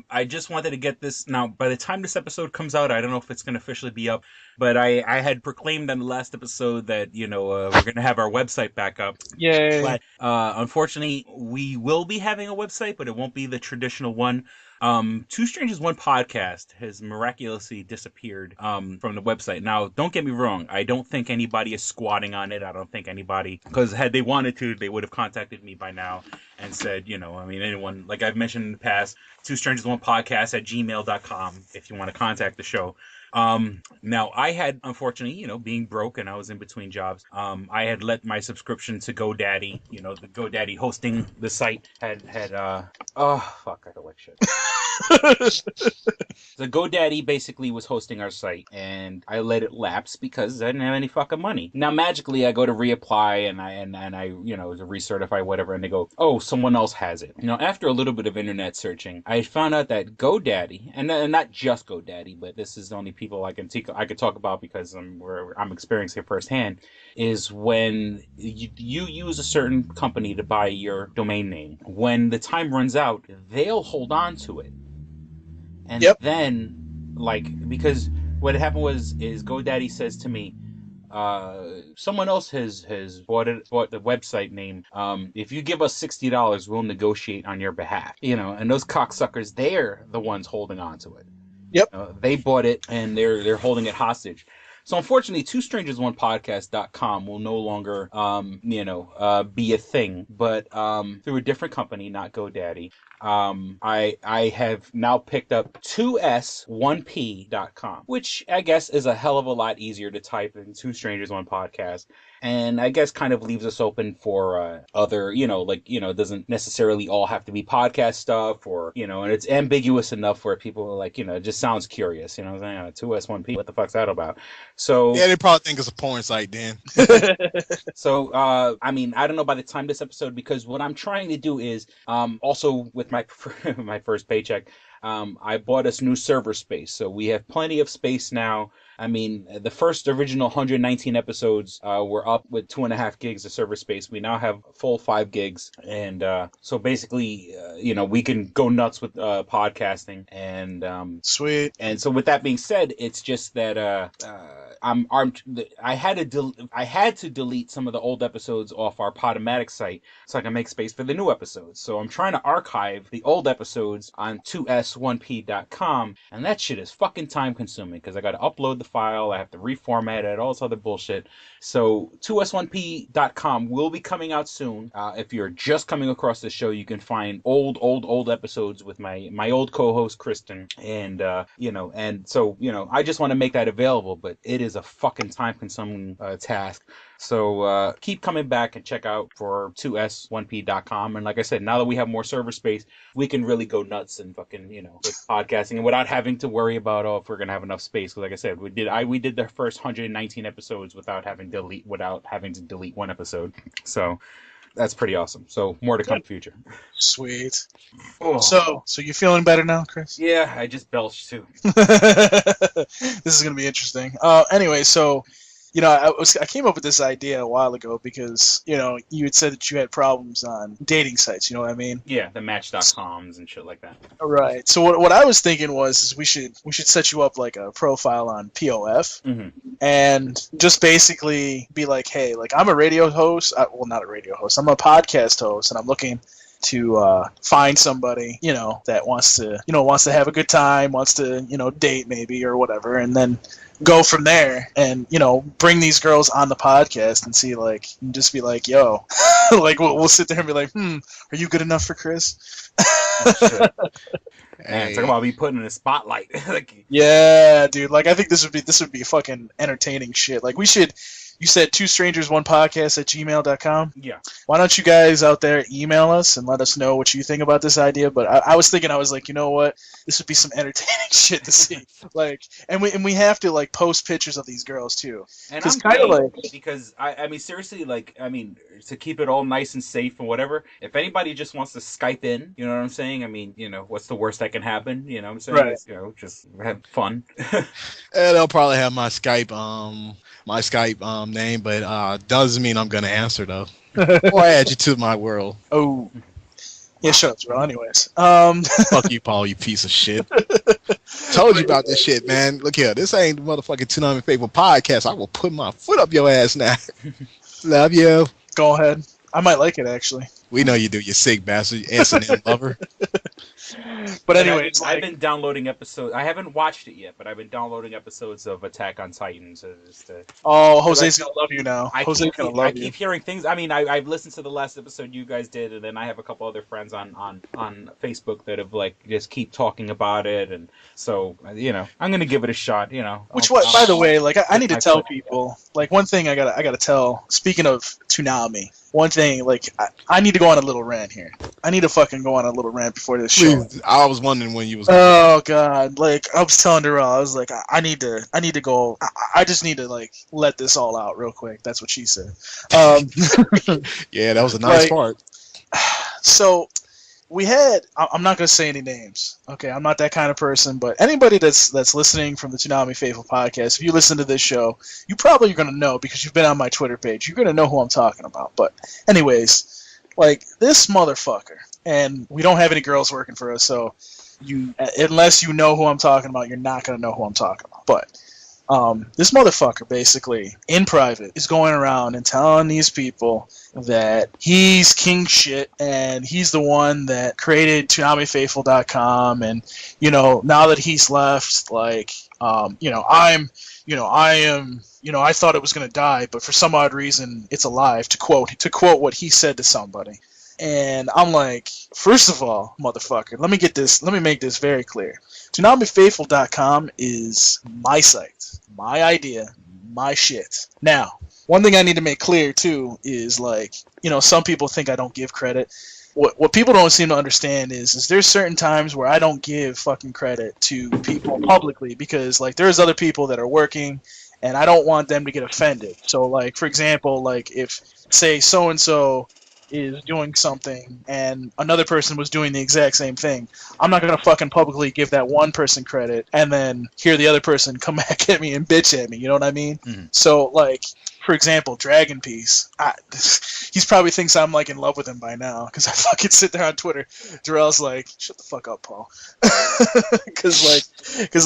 I just wanted to get this. Now, by the time this episode comes out, I don't know if it's going to officially be up, but I had proclaimed on the last episode that, we're going to have our website back up. yay. But unfortunately, we will be having a website, but it won't be the traditional one. Two Strangers One Podcast has miraculously disappeared from the website. Now, don't get me wrong. I don't think anybody is squatting on it. I don't think anybody, because had they wanted to, they would have contacted me by now and said, anyone, like I've mentioned in the past, Two Strangers One Podcast at gmail.com if you want to contact the show. Now I had, unfortunately, being broke and I was in between jobs, I had let my subscription to GoDaddy, the GoDaddy hosting the site had, oh, fuck, I feel like shit. The GoDaddy basically was hosting our site and I let it lapse because I didn't have any fucking money. Now, magically, I go to reapply and I to recertify whatever, and they go, oh, someone else has it. After a little bit of internet searching, I found out that GoDaddy, and not just GoDaddy, but this is the only people I could talk about because I'm experiencing it firsthand, is when you use a certain company to buy your domain name. When the time runs out, they'll hold on to it. And then, because what happened is GoDaddy says to me, someone else has bought the website name. If you give us $60, we'll negotiate on your behalf. And those cocksuckers, they're the ones holding on to it. Yep. They bought it and they're holding it hostage. So unfortunately, twostrangersonePodcast.com will no longer, be a thing, but through a different company, not GoDaddy. I have now picked up 2s1p.com, which I guess is a hell of a lot easier to type than Two Strangers One Podcast. And I guess kind of leaves us open for other, it doesn't necessarily all have to be podcast stuff or, and it's ambiguous enough where people are like, it just sounds curious, what I'm saying? 2S1P, what the fuck's that about? So Yeah, they probably think it's a porn site then. So, I don't know by the time this episode, because what I'm trying to do is, also with my my first paycheck, I bought us new server space. So we have plenty of space now. The first original 119 episodes were up with 2.5 gigs of server space. We now have full 5 gigs. And so basically, we can go nuts with podcasting. And Sweet. And so with that being said, it's just that I had to delete some of the old episodes off our Podomatic site so I can make space for the new episodes. So I'm trying to archive the old episodes on 2s1p.com, and that shit is fucking time consuming because I got to upload the file, I have to reformat it, all this other bullshit. So 2s1p.com will be coming out soon. If you're just coming across the show, you can find old episodes with my old co-host Kristen, and and so I just want to make that available, but it is a fucking time consuming task. So keep coming back and check out for 2s1p.com. And like I said, now that we have more server space, we can really go nuts and fucking, with podcasting and without having to worry about, if we're going to have enough space. Because like I said, we did the first 119 episodes without having to delete one episode. So that's pretty awesome. So more to come in the future. Sweet. Oh. So you feeling better now, Chris? Yeah, I just belched too. This is going to be interesting. Anyway, so I came up with this idea a while ago because, you had said that you had problems on dating sites, you know what I mean? Yeah, the Match.coms and shit like that. Right. So what I was thinking is we should set you up like a profile on POF, and just basically be like, hey, like I'm a radio host. Well, not a radio host. I'm a podcast host, and I'm looking to find somebody, that wants to have a good time, wants to, date maybe or whatever, and then go from there and, bring these girls on the podcast and see, and just be like, yo, we'll sit there and be like, are you good enough for Chris? Oh, man, talking about me putting in a spotlight. Yeah, dude. I think this would be fucking entertaining shit. You said twostrangersonePodcast at gmail.com? Yeah. Why don't you guys out there email us and let us know what you think about this idea? But I was thinking, you know what? This would be some entertaining shit to see. And we have to post pictures of these girls too. And I'm kind of because I mean seriously, to keep it all nice and safe and whatever. If anybody just wants to Skype in, you know what I'm saying? I mean, what's the worst that can happen? You know what I'm saying? Right. Just have fun. They'll probably have my Skype my Skype name, but doesn't mean I'm gonna answer though. Or add you to my world. Oh. Yeah, shut up, Terrell. Anyways. Fuck you, Paul, you piece of shit. Told you about this shit, man. Look here, this ain't the motherfucking Toonami Faithful podcast. I will put my foot up your ass now. Love you. Go ahead. I might like it, actually. We know you do, you sick bastard, you S&M lover. But anyways, I've been downloading episodes. I haven't watched it yet, but I've been downloading episodes of Attack on Titan. So just Jose's gonna love you now. I Jose's gonna love you. keep hearing things. I mean, I've listened to the last episode you guys did, and then I have a couple other friends on Facebook that have like just keep talking about it, and so I'm gonna give it a shot. By the way, like I need to tell people, like one thing I gotta tell. Speaking of Toonami, one thing, like I need to go on a little rant here. I need to fucking go on a little rant before this show. Please, I was wondering when you was. Oh God! Like I was telling Darrell, I was like, I need to go. I just need to like let this all out real quick. That's what she said. Yeah, that was a nice part. So we had. I'm not gonna say any names. Okay, I'm not that kind of person. But anybody that's listening from the Toonami Faithful podcast, if you listen to this show, you probably are gonna know because you've been on my Twitter page. You're gonna know who I'm talking about. But anyways, like this motherfucker. And we don't have any girls working for us, so unless you know who I'm talking about, you're not gonna know who I'm talking about. But this motherfucker basically in private is going around and telling these people that he's king shit and he's the one that created ToonamiFaithful.com, and now that he's left, like I thought it was gonna die, but for some odd reason it's alive. To quote what he said to somebody. And I'm like, first of all, motherfucker, let me make this very clear. ToonamiFaithful.com is my site, my idea, my shit. Now, one thing I need to make clear too is like, some people think I don't give credit. What people don't seem to understand is there's certain times where I don't give fucking credit to people publicly because like there's other people that are working and I don't want them to get offended. So like, for example, like if say so and so is doing something and another person was doing the exact same thing, I'm not gonna fucking publicly give that one person credit and then hear the other person come back at me and bitch at me, you know what I mean? Mm-hmm. So like, for example, Dragon Peace, he's probably thinks I'm like in love with him by now because I fucking sit there on Twitter. Darrell's like, shut the fuck up, Paul. Cause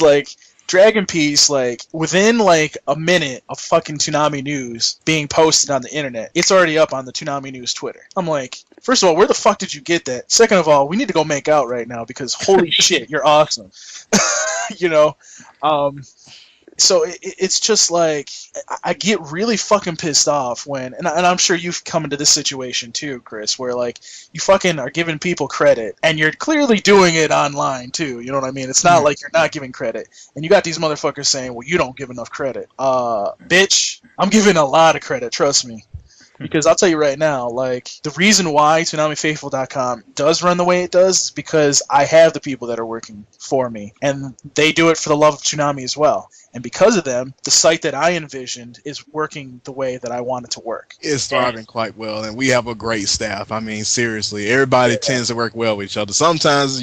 like Dragon Peace, like, within, like, a minute of fucking Toonami News being posted on the internet, it's already up on the Toonami News Twitter. I'm like, first of all, where the fuck did you get that? Second of all, we need to go make out right now because holy shit, you're awesome. So it's just like, I get really fucking pissed off when, and I'm sure you've come into this situation too, Chris, where like you fucking are giving people credit and you're clearly doing it online too, you know what I mean? It's not like you're not giving credit. And you got these motherfuckers saying, well, you don't give enough credit. Bitch, I'm giving a lot of credit, trust me. Because I'll tell you right now, like, the reason why ToonamiFaithful.com does run the way it does is because I have the people that are working for me, and they do it for the love of Toonami as well. And because of them, the site that I envisioned is working the way that I want it to work. It's thriving quite well, and we have a great staff. I mean, seriously, everybody tends to work well with each other. Sometimes,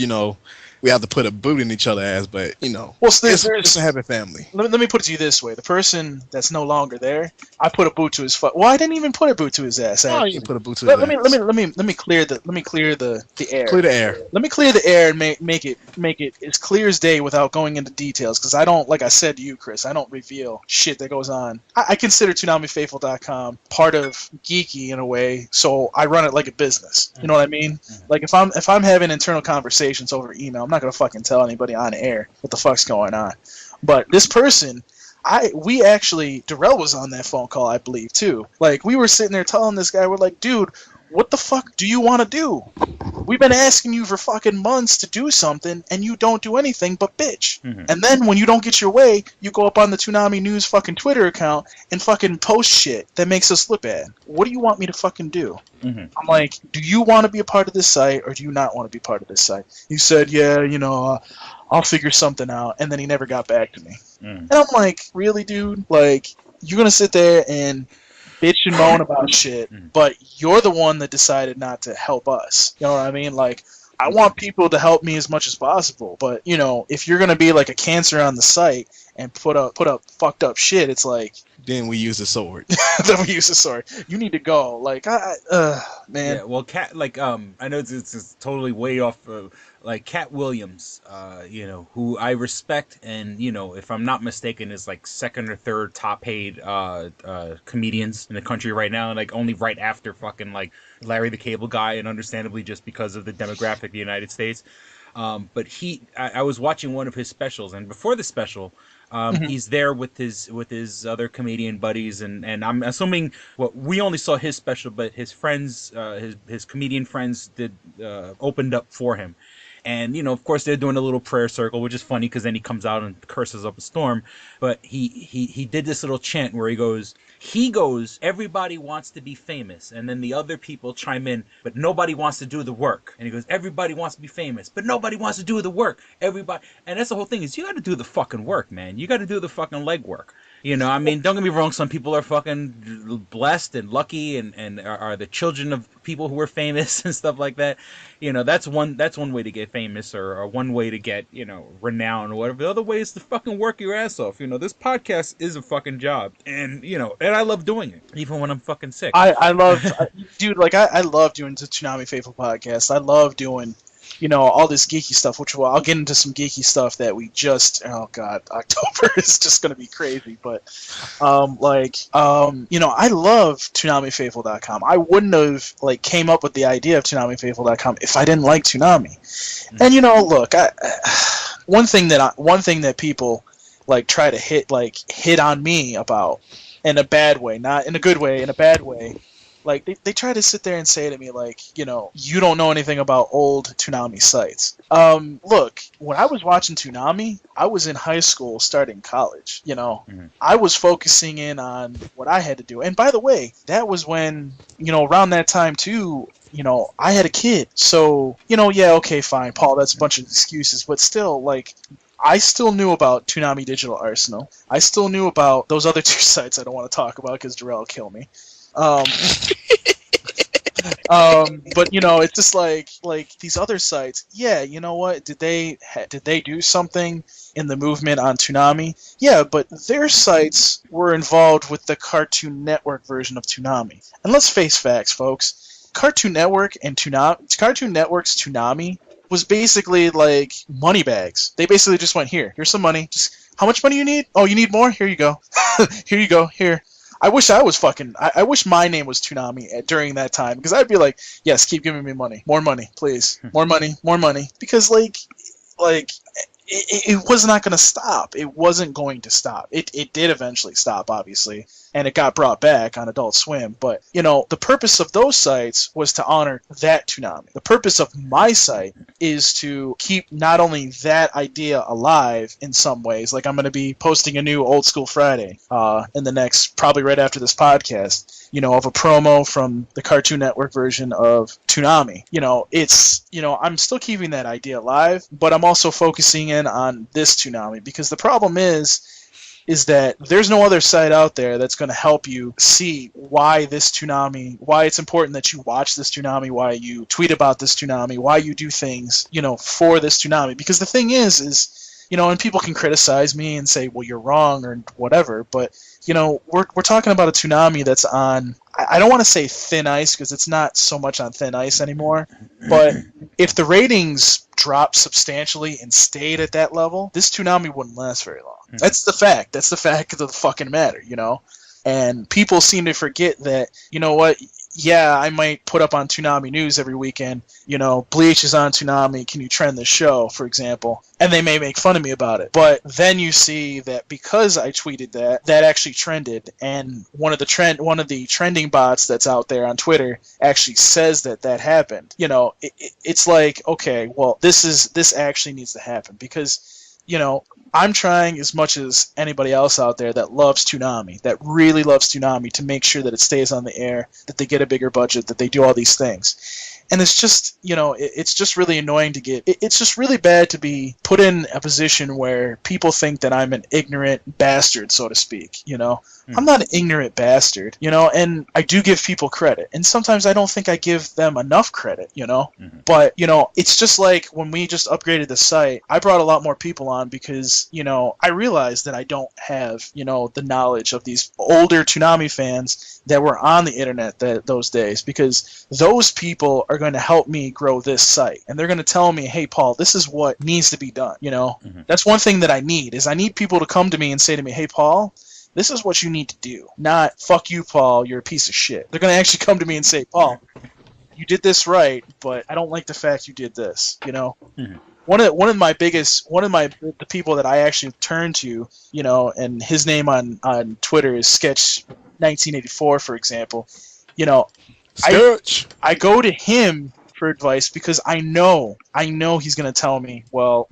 we have to put a boot in each other's ass, but, well, it's a happy family. Let me put it to you this way. The person that's no longer there, I put a boot to his foot. Well, I didn't even put a boot to his ass. Oh, you didn't put a boot to his ass. Let me clear the air. Clear the air. Let me clear the air and make it as clear as day without going into details, because I don't, like I said to you, Chris, I don't reveal shit that goes on. I consider ToonamiFaithful.com part of Geeky in a way, so I run it like a business. You know what I mean? Like if I'm having internal conversations over email, I'm not gonna fucking tell anybody on air what the fuck's going on. But this person, Darrell was on that phone call, I believe, too. Like, we were sitting there telling this guy, we're like, dude, what the fuck do you want to do? We've been asking you for fucking months to do something, and you don't do anything but bitch. Mm-hmm. And then when you don't get your way, you go up on the Toonami News fucking Twitter account and fucking post shit that makes us look bad. What do you want me to fucking do? Mm-hmm. I'm like, do you want to be a part of this site, or do you not want to be part of this site? He said, yeah, I'll figure something out, and then he never got back to me. And I'm like, really, dude? Like, you're going to sit there and bitch and moan about shit, but you're the one that decided not to help us. You know what I mean? Like, I want people to help me as much as possible. But, you know, if you're going to be like a cancer on the site and put up fucked up shit, it's like... Then we use a sword. Then we use a sword. You need to go. Like, man. Yeah, well, Cat, like, I know it's totally way off, like, Cat Williams, you know, who I respect, and, you know, if I'm not mistaken, is, like, second or third top paid, comedians in the country right now, like, only right after fucking, like, Larry the Cable Guy, and understandably just because of the demographic of the United States. But I was watching one of his specials, and before the special, he's there with his other comedian buddies, and I'm assuming, well, we only saw his special, but his friends, his comedian friends opened up for him. And, you know, of course, they're doing a little prayer circle, which is funny because then he comes out and curses up a storm. But he did this little chant where he goes, everybody wants to be famous. And then the other people chime in, but nobody wants to do the work. And he goes, everybody wants to be famous, but nobody wants to do the work. Everybody. And that's the whole thing, is you got to do the fucking work, man. You got to do the fucking legwork. You know, I mean, don't get me wrong, some people are fucking blessed and lucky and are the children of people who are famous and stuff like that. You know, that's one way to get famous, or one way to get, you know, renown or whatever. The other way is to fucking work your ass off. You know, this podcast is a fucking job, and, you know, and I love doing it, even when I'm fucking sick. I love, dude, like, I love doing the Toonami Faithful podcast. I love doing, you know, all this geeky stuff, which, well, I'll get into some geeky stuff that we just, oh god, October is just going to be crazy, but, you know, I love ToonamiFaithful.com. I wouldn't have, like, came up with the idea of ToonamiFaithful.com if I didn't like Toonami. And, you know, look, one thing that people, like, try to hit on me about, in a bad way, not in a good way, in a bad way, like, they try to sit there and say to me, like, you know, you don't know anything about old Toonami sites. Look, when I was watching Toonami, I was in high school starting college, you know. I was focusing in on what I had to do. And by the way, that was when, you know, around that time, too, you know, I had a kid. So, you know, yeah, okay, fine, Paul, that's a bunch of excuses. But still, like, I still knew about Toonami Digital Arsenal. I still knew about those other two sites I don't want to talk about because Darrell will kill me. But, you know, it's just like these other sites. Yeah, you know what? Did they do something in the movement on Toonami? Yeah, but their sites were involved with the Cartoon Network version of Toonami. And let's face facts, folks. Cartoon Network and Cartoon Network's Toonami was basically like money bags. They basically just went, here's some money. Just, how much money you need? Oh, you need more? Here you go. Here you go. Here. I wish I wish my name was Toonami during that time, because I'd be like, yes, keep giving me money. More money, please. More money, more money. Because, like it was not going to stop. It wasn't going to stop. It did eventually stop, obviously, and it got brought back on Adult Swim. But, you know, the purpose of those sites was to honor that Toonami. The purpose of my site is to keep not only that idea alive in some ways, like I'm going to be posting a new Old School Friday in the next, probably right after this podcast, you know, of a promo from the Cartoon Network version of Toonami. You know, it's, you know, I'm still keeping that idea alive, but I'm also focusing in on this Toonami, because the problem is that there's no other site out there that's going to help you see why this Toonami, why it's important that you watch this Toonami, why you tweet about this Toonami, why you do things, you know, for this Toonami. Because the thing is, you know, and people can criticize me and say, well, you're wrong or whatever, but, you know, we're talking about a Toonami that's on, I don't want to say thin ice, because it's not so much on thin ice anymore, but if the ratings dropped substantially and stayed at that level, this Toonami wouldn't last very long. That's the fact. That's the fact of the fucking matter, you know? And people seem to forget that, you know what, yeah, I might put up on Toonami News every weekend, you know, Bleach is on Toonami, can you trend this show, for example? And they may make fun of me about it. But then you see that because I tweeted that actually trended, and one of the trending bots that's out there on Twitter actually says that happened. You know, it's like, okay, well, this actually needs to happen, because, you know, I'm trying as much as anybody else out there that loves Toonami, that really loves Toonami, to make sure that it stays on the air, that they get a bigger budget, that they do all these things. And it's just, it's just really annoying to get. It's just really bad to be put in a position where people think that I'm an ignorant bastard, so to speak. I'm not an ignorant bastard, and I do give people credit. And sometimes I don't think I give them enough credit, But, it's just like when we just upgraded the site, I brought a lot more people on because, I realized that I don't have, the knowledge of these older Toonami fans that were on the internet those days, because those people are going to help me grow this site. And they're going to tell me, hey, Paul, this is what needs to be done, That's one thing that I need people to come to me and say to me, hey, Paul, this is what you need to do. Not, fuck you, Paul, you're a piece of shit. They're going to actually come to me and say, Paul, you did this right, but I don't like the fact you did this, One of the people that I actually turn to, and his name on Twitter is Sketch1984, for example. I go to him for advice because I know he's gonna tell me, well,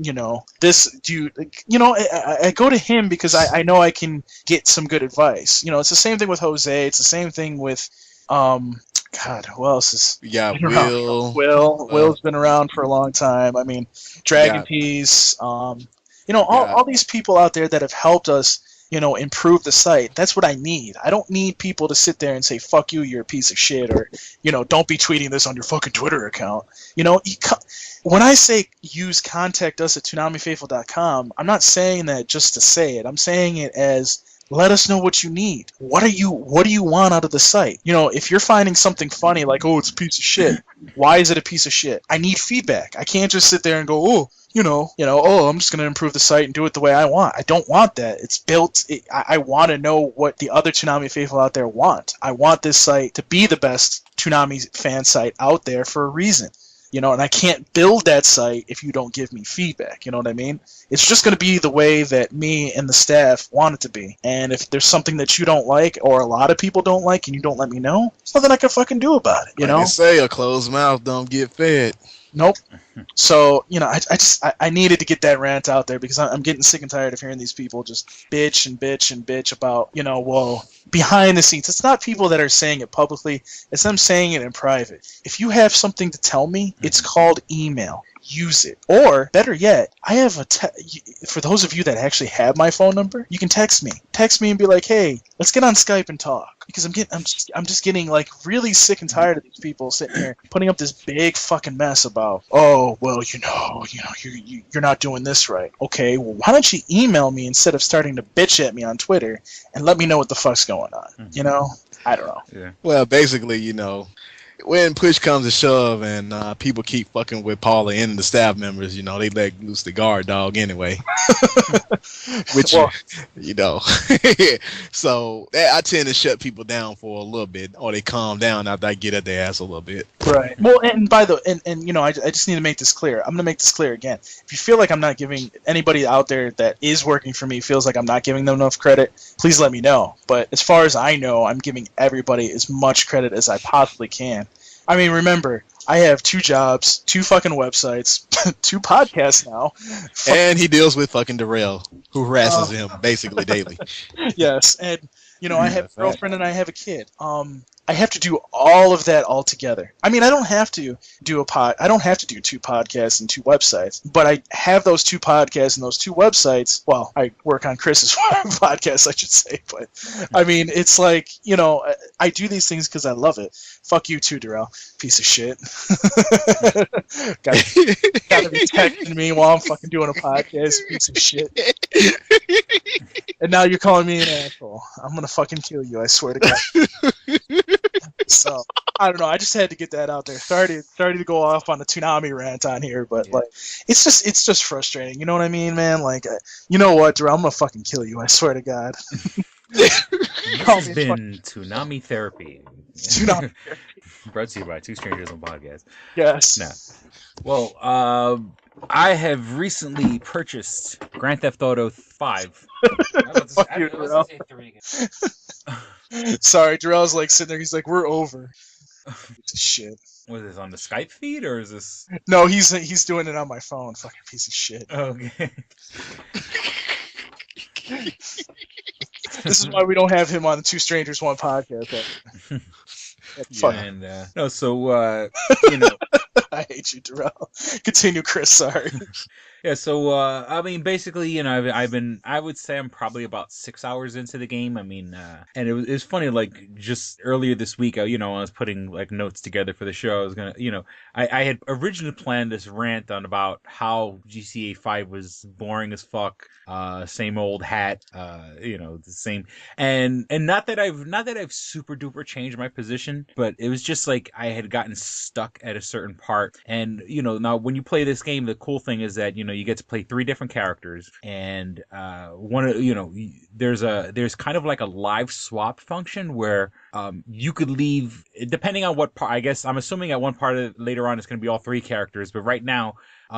this dude, I go to him because I know I can get some good advice. It's the same thing with Jose. It's the same thing with God, who else is? Yeah, Will. Will's been around for a long time. I mean, Dragon Tease. All these people out there that have helped us, improve the site. That's what I need. I don't need people to sit there and say, fuck you, you're a piece of shit, or, don't be tweeting this on your fucking Twitter account. When I say contact us at ToonamiFaithful.com, I'm not saying that just to say it. I'm saying it as, let us know what you need. What do you want out of the site? If you're finding something funny, like, oh, it's a piece of shit, why is it a piece of shit? I need feedback. I can't just sit there and go, oh, I'm just going to improve the site and do it the way I want. I don't want that. It's built. I want to know what the other Toonami faithful out there want. I want this site to be the best Toonami fan site out there for a reason. And I can't build that site if you don't give me feedback. You know what I mean? It's just going to be the way that me and the staff want it to be. And if there's something that you don't like, or a lot of people don't like, and you don't let me know, there's nothing I can fucking do about it. You know? They say a closed mouth don't get fed. Nope. So, I needed to get that rant out there because I'm getting sick and tired of hearing these people just bitch and bitch and bitch about, behind the scenes. It's not people that are saying it publicly. It's them saying it in private. If you have something to tell me, it's called email. Use it. Or, better yet, I have for those of you that actually have my phone number, you can text me. Text me and be like, hey, let's get on Skype and talk. Because I'm just getting like really sick and tired of these people sitting here putting up this big fucking mess about, oh, well, you're not doing this right. Okay, well, why don't you email me instead of starting to bitch at me on Twitter and let me know what the fuck's going on? I don't know. Yeah. Well, basically, when push comes to shove and people keep fucking with Paula and the staff members, they let loose the guard dog anyway. Which, so I tend to shut people down for a little bit, or they calm down after I get at their ass a little bit. Right. Well, and I just need to make this clear. I'm going to make this clear again. If you feel like I'm not giving anybody out there that is working for me feels like I'm not giving them enough credit, please let me know. But as far as I know, I'm giving everybody as much credit as I possibly can. I mean, remember, I have 2 jobs, 2 fucking websites, 2 podcasts now. And he deals with fucking Darrell, who harasses him basically daily. Yes, and, I have a girlfriend and I have a kid. I have to do all of that all together. I mean, I don't have to do 2 podcasts and 2 websites, but I have those 2 podcasts and those 2 websites. Well, I work on Chris's podcast, I should say, but I mean, it's like, I do these things because I love it. Fuck you too, Darrell. Piece of shit. Gotta be texting me while I'm fucking doing a podcast. Piece of shit. And now you're calling me an asshole. I'm gonna fucking kill you, I swear to God. So, I don't know. I just had to get that out there. Sorry to go off on a Toonami rant on here, but like, it's just frustrating. You know what I mean, man? Like, you know what, Darrell? I'm gonna fucking kill you. I swear to God. It's been Toonami Therapy. Toonami Therapy. Brought to you by 2 Strangers on Podcast. Yes. Now, well, I have recently purchased Grand Theft Auto 5. Fuck you, Darrell. Sorry, Darrell's like sitting there. He's like, "We're over." Shit. Was this on the Skype feed or is this? No, he's doing it on my phone. Fucking piece of shit. Okay. This is why we don't have him on the 2 Strangers One podcast. Fuck. And no, so you know, I hate you, Darrell. Continue, Chris. Sorry. yeah. So I mean, basically, you know, I would say I'm probably about 6 hours into the game. I mean, and it was funny. Like just earlier this week, I was putting like notes together for the show. I was gonna, I had originally planned this rant on about how GTA 5 was boring as fuck. Same old hat. The same. And not that I've super duper changed my position, but it was just like I had gotten stuck at a certain part. And now when you play this game, the cool thing is that you get to play 3 different characters, and there's kind of like a live swap function where you could leave depending on what part. I guess I'm assuming at one part of it, later on it's going to be all 3 characters, but right now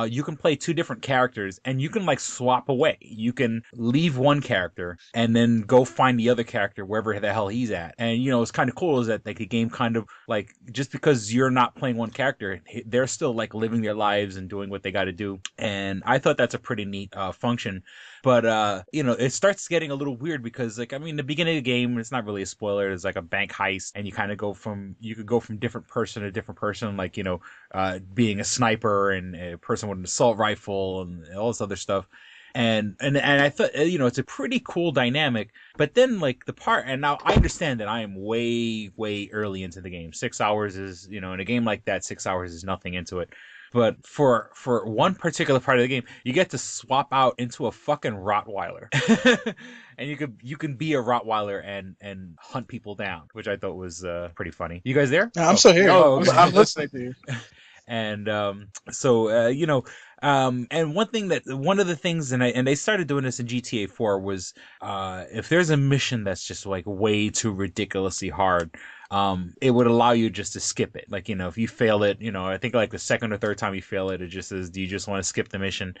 you can play 2 different characters, and you can like swap away. You can leave one character and then go find the other character wherever the hell he's at. And it's kind of cool is that like the game kind of like, just because you're not playing one character, they're still like living their lives and doing what they got to do. And I thought that's a pretty neat function. But it starts getting a little weird because like, I mean, the beginning of the game, it's not really a spoiler. It's like a bank heist, and you kind of you could go from different person to different person, like, being a sniper and a person with an assault rifle and all this other stuff. And I thought, it's a pretty cool dynamic. But then like and now I understand that I am way, way early into the game. 6 hours is, in a game like that, 6 hours is nothing into it. But for one particular part of the game, you get to swap out into a fucking Rottweiler. And you can be a Rottweiler and hunt people down, which I thought was pretty funny. You guys there? I'm still here. Okay. I'm listening to you. And and one of the things, and they started doing this in GTA 4 was if there's a mission that's just like way too ridiculously hard, it would allow you just to skip it. Like, if you fail it, I think like the second or third time you fail it, it just says, do you just want to skip the mission?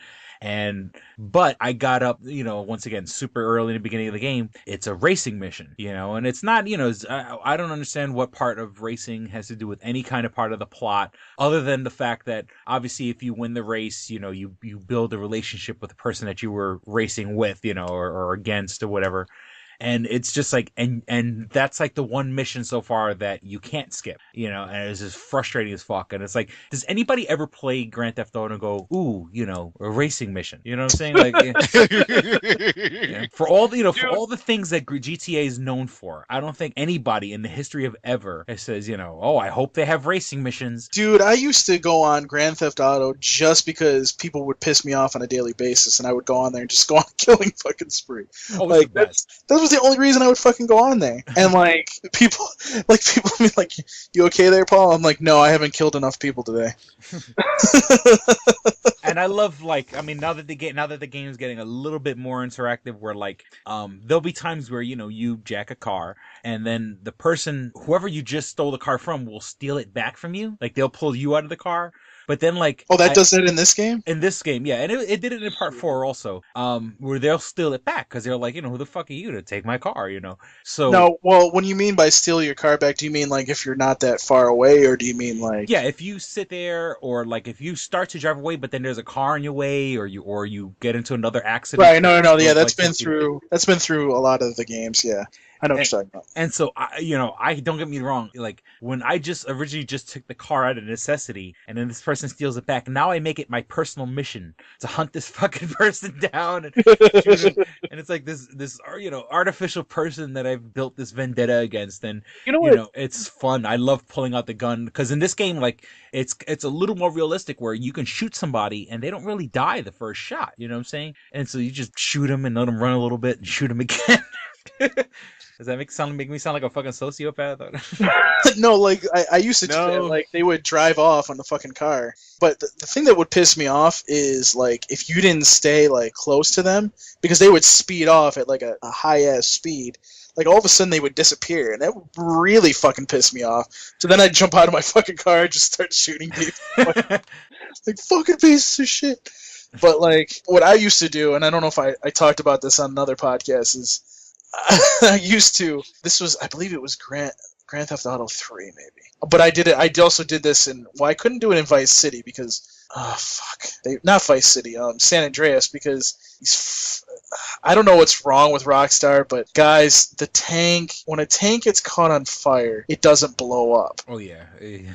But I got up, once again, super early in the beginning of the game. It's a racing mission, and it's not, I don't understand what part of racing has to do with any kind of part of the plot, other than the fact that obviously if you win the race, you build a relationship with the person that you were racing with, or against or whatever. And it's just like, and that's like the one mission so far that you can't skip, and it's just frustrating as fuck. And it's like, does anybody ever play Grand Theft Auto and go, ooh, a racing mission? You know what I'm saying? Like, for all the things that GTA is known for, I don't think anybody in the history of ever says, oh, I hope they have racing missions. Dude, I used to go on Grand Theft Auto just because people would piss me off on a daily basis, and I would go on there and just go on a killing fucking spree. Oh, like, that was the only reason I would fucking go on there. And like people be like, you okay there, Paul? I'm like, no, I haven't killed enough people today. And I love, like, I mean, now that the game is getting a little bit more interactive, where like there'll be times where you jack a car, and then the person, whoever you just stole the car from, will steal it back from you. Like, they'll pull you out of the car. But then, like... Oh, that does that in this game? In this game, yeah. And it did it in Part 4 also, where they'll steal it back, because they're like, who the fuck are you to take my car, So... No, well, when you mean by steal your car back, do you mean, like, if you're not that far away, or do you mean, like... Yeah, if you sit there, or, like, if you start to drive away, but then there's a car in your way, or you get into another accident... Right, no, yeah, that's been through a lot of the games, yeah. I know what you're talking about. And so, I don't get me wrong. Like, when I originally took the car out of necessity, and then this person steals it back, now I make it my personal mission to hunt this fucking person down and shoot him. And it's like this artificial person that I've built this vendetta against. And it's fun. I love pulling out the gun, because in this game, like, it's a little more realistic, where you can shoot somebody and they don't really die the first shot. You know what I'm saying? And so you just shoot them and let them run a little bit and shoot them again. Does that make me sound like a fucking sociopath? No, like I used to do that. Like, they would drive off on the fucking car. But the thing that would piss me off is, like, if you didn't stay like close to them, because they would speed off at like a high ass speed. Like, all of a sudden they would disappear, and that would really fucking piss me off. So then I'd jump out of my fucking car and just start shooting people. Like, fucking pieces of shit. But like, what I used to do, and I don't know if I talked about this on another podcast, is I believe it was Grand Theft Auto 3, maybe. But I did it. I also did this in. Well, I couldn't do it in Vice City because. Oh fuck! Not Vice City. San Andreas because I don't know what's wrong with Rockstar, but guys, the tank. When a tank gets caught on fire, it doesn't blow up. Oh yeah.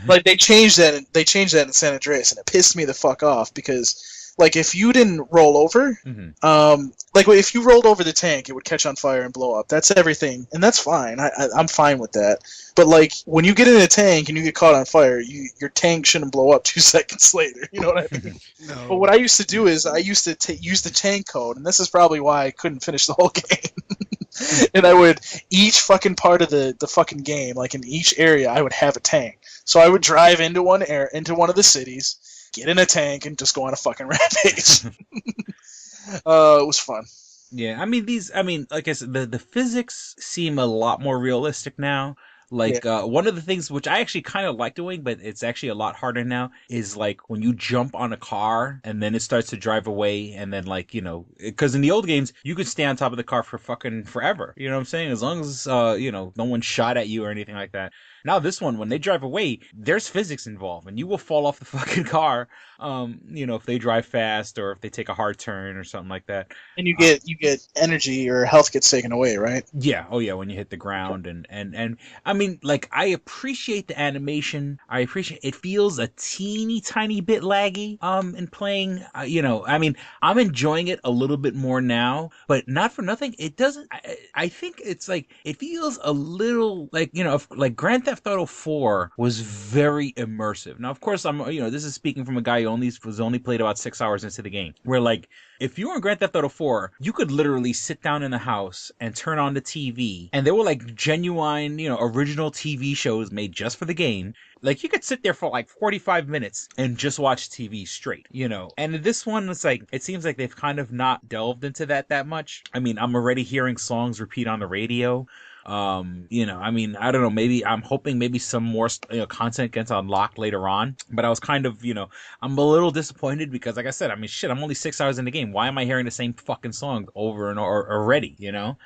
Like they changed that. They changed that in San Andreas, and it pissed me the fuck off because. Like, if you didn't roll over, like, if you rolled over the tank, it would catch on fire and blow up. That's everything, and that's fine. I'm fine with that. But, like, when you get in a tank and you get caught on fire, your tank shouldn't blow up 2 seconds later. You know what I mean? No. But what I used to do is I used to use the tank code, and this is probably why I couldn't finish the whole game. And I would, each fucking part of the fucking game, like, in each area, I would have a tank. So I would drive into one of the cities, get in a tank and just go on a fucking rampage. It was fun. Yeah, I mean, like I said, the physics seem a lot more realistic now. Like, one of the things which I actually kind of like doing, but it's actually a lot harder now, is like when you jump on a car and then it starts to drive away, and then like, you know, because in the old games you could stay on top of the car for fucking forever. You know what I'm saying? As long as you know, no one shot at you or anything like that. Now this one, when they drive away, there's physics involved, and you will fall off the fucking car. You know, if they drive fast or if they take a hard turn or something like that. And you get energy or health gets taken away, right? Yeah. Oh yeah. When you hit the ground, and I mean, like, I appreciate the animation. I appreciate it. Feels a teeny tiny bit laggy. In playing, you know, I mean, I'm enjoying it a little bit more now, but not for nothing. It doesn't. I think it's like it feels a little like, you know, like Grand Theft Auto 4 was very immersive. Now, of course, you know, this is speaking from a guy who only played about 6 hours into the game. Where like, if you were in Grand Theft Auto 4, you could literally sit down in a house and turn on the TV, and there were like genuine, you know, original TV shows made just for the game. Like, you could sit there for like 45 minutes and just watch TV straight, you know. And this one, it's like, it seems like they've kind of not delved into that much. I mean, I'm already hearing songs repeat on the radio. You know, I mean, I don't know, maybe I'm hoping maybe some more, you know, content gets unlocked later on, but I was kind of, you know, I'm a little disappointed because, like I said, I mean, shit, I'm only 6 hours in the game. Why am I hearing the same fucking song over and over already, you know?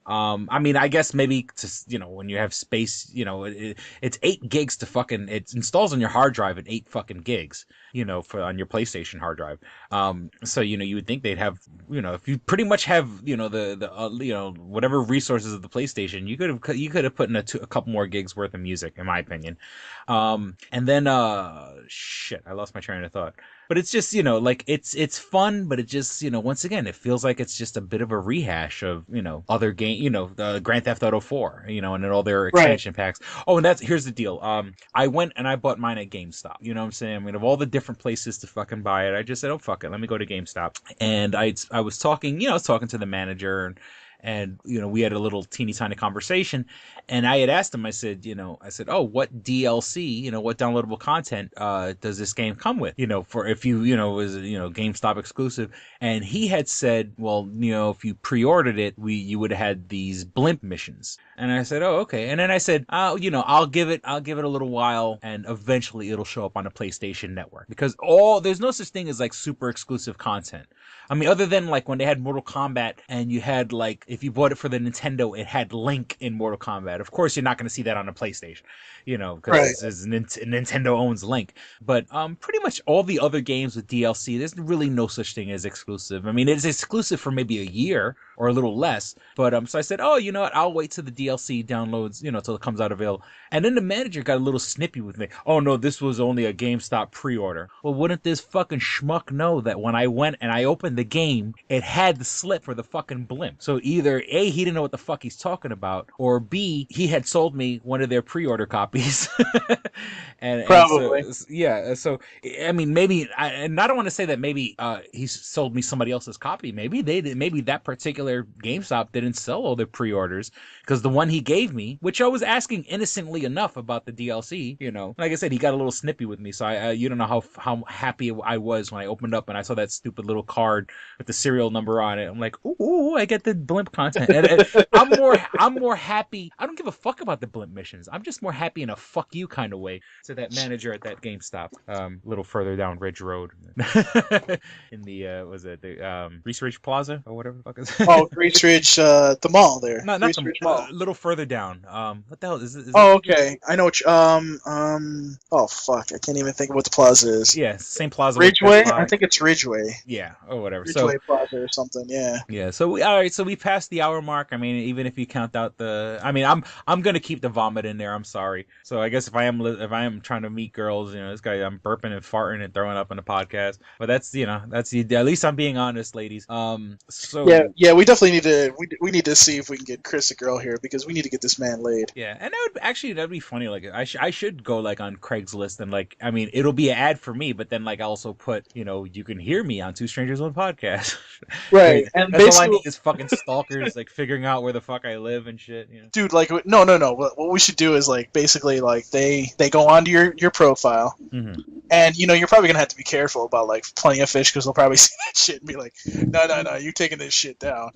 I mean, I guess maybe to, you know, when you have space, you know, it's 8 gigs to fucking, it installs on your hard drive at 8 fucking gigs, you know, on your PlayStation hard drive. So, you know, you would think they'd have, you know, if you pretty much have, you know, the you know, whatever resources of the PlayStation, you could have put in a couple more gigs worth of music, in my opinion. And then, shit, I lost my train of thought. But it's just, you know, like, it's fun, but it just, you know, once again, it feels like it's just a bit of a rehash of, you know, other game, you know, the Grand Theft Auto 4, you know, and then all their expansion packs. Oh, and here's the deal. I went and I bought mine at GameStop. You know what I'm saying? I mean, of all the different places to fucking buy it, I just said, oh, fuck it, let me go to GameStop. And I was talking, you know, to the manager, and, you know, we had a little teeny tiny conversation, and I had asked him, I said, oh, what DLC, you know, what downloadable content does this game come with, you know, for if you, you know, was, you know, GameStop exclusive. And he had said, well, you know, if you pre-ordered it, you would have had these blimp missions. And I said, oh, okay. And then I said, you know, I'll give it a little while, and eventually it'll show up on the PlayStation Network, because there's no such thing as like super exclusive content. I mean, other than like when they had Mortal Kombat, and you had like, if you bought it for the Nintendo, it had Link in Mortal Kombat. Of course, you're not going to see that on a PlayStation, you know, because Nintendo owns Link. But pretty much all the other games with DLC, there's really no such thing as exclusive. I mean, it's exclusive for maybe a year or a little less. But so I said, oh, you know what? I'll wait till the DLC downloads, you know, till it comes out available. And then the manager got a little snippy with me. Oh no, this was only a GameStop pre-order. Well, wouldn't this fucking schmuck know that when I went and I opened the game, it had the slip for the fucking blimp? So either A, he didn't know what the fuck he's talking about, or B, he had sold me one of their pre-order copies. and Probably. So I mean, maybe, and I don't want to say that maybe he sold me somebody else's copy. Maybe maybe that particular GameStop didn't sell all their pre-orders, because the one he gave me, which I was asking innocently enough about the DLC, you know, like I said, he got a little snippy with me. So you don't know how happy I was when I opened up and I saw that stupid little card with the serial number on it. I'm like, ooh, I get the blimp blimp content. And I'm more happy. I don't give a fuck about the blimp missions. I'm just more happy in a fuck you kind of way to that manager at that GameStop, a little further down Ridge Road, in the was it the Reese Ridge Plaza or whatever the fuck is it? Oh, Grease Ridge, the mall there. Not Grease the Ridge Mall. a little further down. What the hell is it? Oh, okay. I know what oh, fuck. I can't even think of what the plaza is. Yeah, same plaza. with Ridgeway? Best Buy. I think it's Ridgeway. Yeah, or whatever. Ridgeway Plaza or something, yeah. Yeah, so all right, so we passed the hour mark. I mean, even if you count out I'm gonna keep the vomit in there. I'm sorry. So I guess if I am trying to meet girls, this guy, I'm burping and farting and throwing up in the podcast. But that's at least I'm being honest, ladies. So yeah, we definitely need to we need to see if we can get Chris a girl here because we need to get this man laid. Yeah, and that'd be funny. Like I should go like on Craigslist and like it'll be an ad for me, but then like I also put you can hear me on Two Strangers One Podcast. Right, and that's all I basically, need is fucking stalkers like figuring out where the fuck I live and shit. dude, like no. What we should do is like basically like they go onto your profile, and you're probably gonna have to be careful about like Plenty of Fish because they'll probably see that shit and be like, no, you taking this shit down.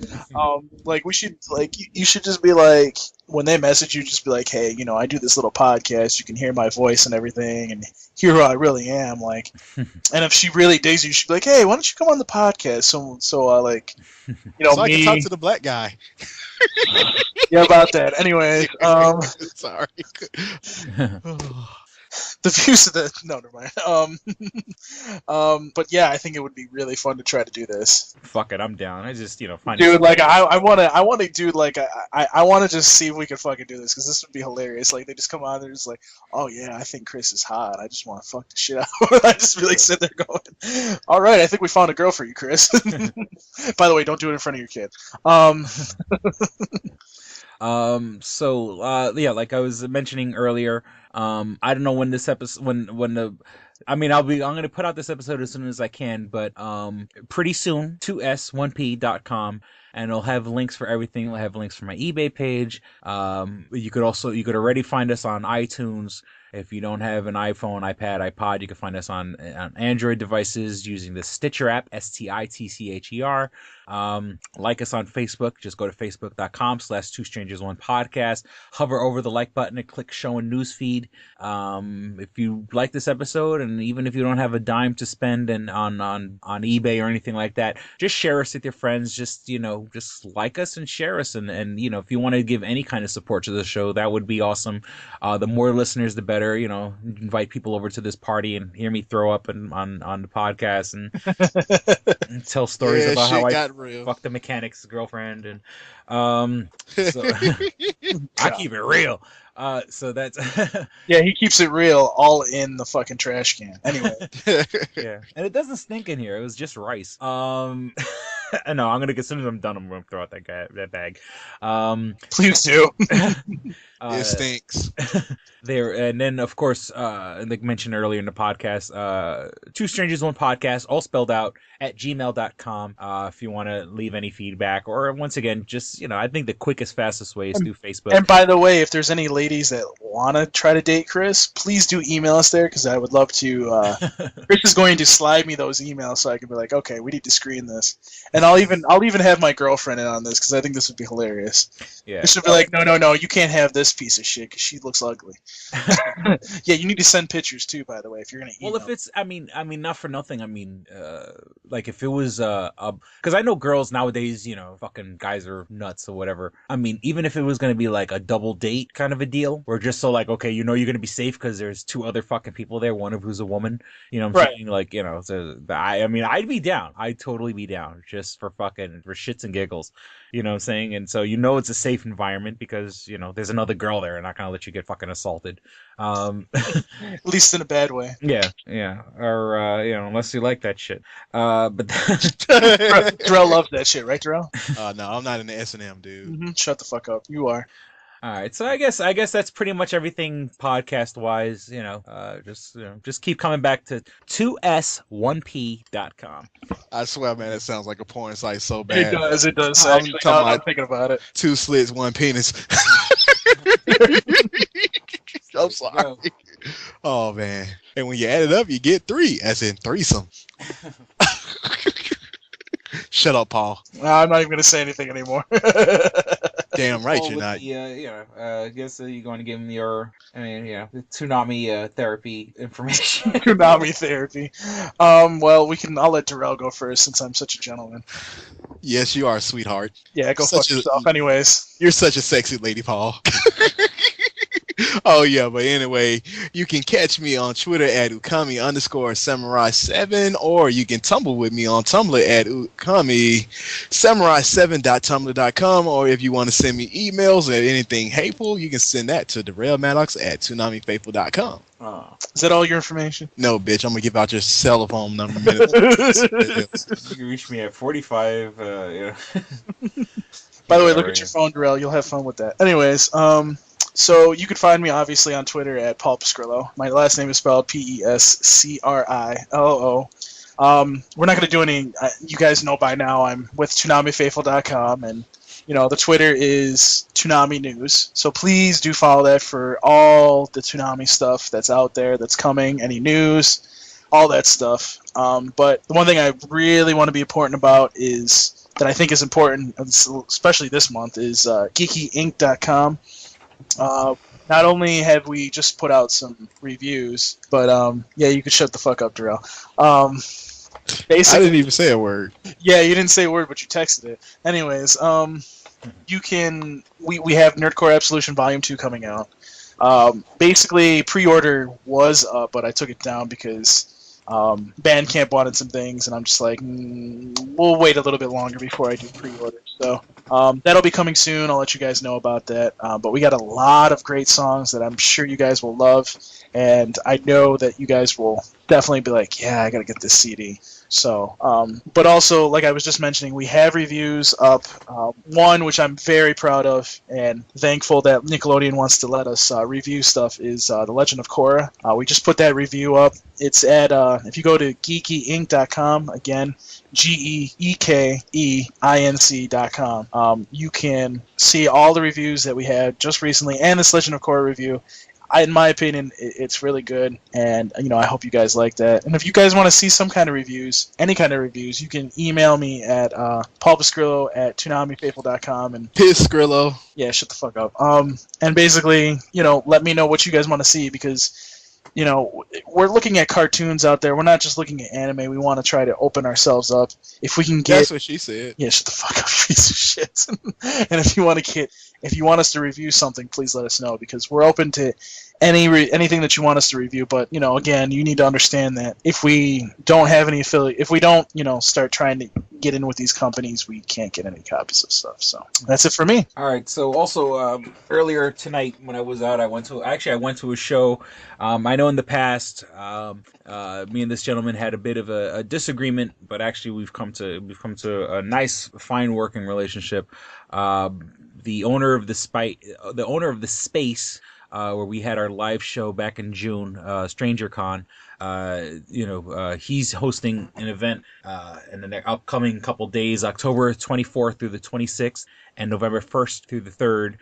Like we should like you should just be like when they message you, just be like, hey, I do this little podcast. You can hear my voice and everything, and hear who I really am. Like, and if she really digs you, she'd be like, hey, why don't you come on the podcast? So like, So I me. can talk to the black guy. Yeah, about that. Anyway, Sorry. the views of the no, never mind. But yeah, I think it would be really fun to try to do this. Fuck it, I'm down. I just find Dude, like I want to do like I want to just see if we can fucking do this because this would be hilarious. Like they just come on, they're just like, oh yeah, I think Chris is hot. I just want to fuck the shit out. I just be like sitting there going, all right, I think we found a girl for you, Chris. By the way, don't do it in front of your kid. Yeah, like I was mentioning earlier, I don't know when this episode, I'm going to put out this episode as soon as I can, but, pretty soon, 2s1p.com, and it'll have links for everything. It'll have links for my eBay page. You could already find us on iTunes. If you don't have an iPhone, iPad, iPod, you can find us on Android devices using the Stitcher app, STITCHER. Like us on Facebook. Just go to facebook.com/2strangers1podcast. Hover over the like button and click show and newsfeed. If you like this episode, and even if you don't have a dime to spend on eBay or anything like that, just share us with your friends. Just like us and share us. And if you want to give any kind of support to the show, that would be awesome. The more listeners, the better. Invite people over to this party and hear me throw up on the podcast and tell stories about how I fucked the mechanic's girlfriend and so I keep it real. So that's yeah, he keeps it real, all in the fucking trash can. Anyway, yeah, and it doesn't stink in here. It was just rice. No, I'm gonna as soon as I'm done, I'm gonna throw out that bag. Please do. It stinks. There, and then of course, like mentioned earlier in the podcast, Two Strangers One Podcast, all spelled out, at gmail.com. If you want to leave any feedback, or once again, just I think the quickest, fastest way is through Facebook. And by the way, if there's any ladies that want to try to date Chris, please do email us there because I would love to. Chris is going to slide me those emails so I can be like, okay, we need to screen this, and I'll even have my girlfriend in on this because I think this would be hilarious. Yeah, this would be like, no, you can't have this piece of shit because she looks ugly. Yeah, you need to send pictures too, by the way, if you're gonna email. Well, if it's, not for nothing. Like if it was, because I know girls nowadays, fucking guys are nuts or whatever. Even if it was gonna be like a double date kind of a deal, where just so like, okay, you're gonna be safe because there's two other fucking people there, one of who's a woman. What I'm saying? Like, so I'd be down. I'd totally be down just for shits and giggles. You know what I'm saying? And so it's a safe environment because there's another girl there and not gonna let you get fucking assaulted. At least in a bad way. Yeah. Or unless you like that shit. But Drell loves that shit, right, Drell? No, I'm not in the S&M, dude. Mm-hmm. Shut the fuck up. You are. All right, so I guess that's pretty much everything podcast wise. Just keep coming back to 2s1p.com. I swear, man, it sounds like a porn site so bad. It does. Actually, I'm thinking about it. 2 slits, 1 penis. I'm sorry. Oh man, and when you add it up, you get 3, as in threesome. Shut up, Paul. I'm not even going to say anything anymore. Damn right Well, you're with not. I guess you're going to give him the Toonami therapy information. Konami therapy. I'll let Darrell go first since I'm such a gentleman. Yes, you are, sweetheart. Yeah, go Such fuck a- yourself. Anyways. You're such a sexy lady, Paul. Oh yeah, but anyway, you can catch me on Twitter at ukami_samurai7, or you can tumble with me on Tumblr at ukami7.tumblr.com, or if you want to send me emails or anything hateful, you can send that to DarrellMaddox@ToonamiFaithful.com. Is that all your information? No, bitch, I'm gonna give out your cell phone number. You can reach me at 45. By the way, look at your phone, Darrell. You'll have fun with that. Anyways, so you can find me obviously on Twitter at Paul Pescrillo. My last name is spelled Pescrillo. We're not going to do any. You guys know by now I'm with ToonamiFaithful.com, and the Twitter is Toonami News. So please do follow that for all the Toonami stuff that's out there, that's coming, any news, all that stuff. But the one thing I really want to be important about is that I think is important, especially this month, is GeekyInc.com. Not only have we just put out some reviews, but yeah, you could shut the fuck up, Darrell. I Basically, didn't even say a word. yeah, you didn't say a word, but you texted it. Anyways, you can. We have Nerdcore Absolution Volume 2 coming out. Basically, pre-order was up, but I took it down because Bandcamp wanted some things, and I'm just like, we'll wait a little bit longer before I do pre-order. So that'll be coming soon. I'll let you guys know about that. But we got a lot of great songs that I'm sure you guys will love, and I know that you guys will definitely be like, yeah, I gotta get this CD. So, but also, like I was just mentioning, we have reviews up. One, which I'm very proud of and thankful that Nickelodeon wants to let us review stuff, is The Legend of Korra. We just put that review up. It's at, if you go to geekyinc.com, again, GeekyEinc.com, you can see all the reviews that we had just recently and this Legend of Korra review. In my opinion, it's really good, and I hope you guys like that. And if you guys want to see some kind of reviews, any kind of reviews, you can email me at paulpescrillo@toonamifaithful.com and Pescrillo. yeah, shut the fuck up. And basically, let me know what you guys want to see, because we're looking at cartoons out there. We're not just looking at anime. We want to try to open ourselves up. If we can get, That's what she said. yeah, shut the fuck up, you piece of shit. And if you want us to review something, please let us know, because we're open to anything that you want us to review. But again, you need to understand that if we don't have any affiliate, if we don't start trying to get in with these companies, we can't get any copies of stuff. So that's it for me. All right. So also earlier tonight when I was out, I went to a show. I know in the past, me and this gentleman had a bit of a disagreement, but actually we've come to a nice, fine working relationship. The owner of the space where we had our live show back in June, StrangerCon. He's hosting an event in the upcoming couple days, October 24th through the 26th, and November 1st through the 3rd.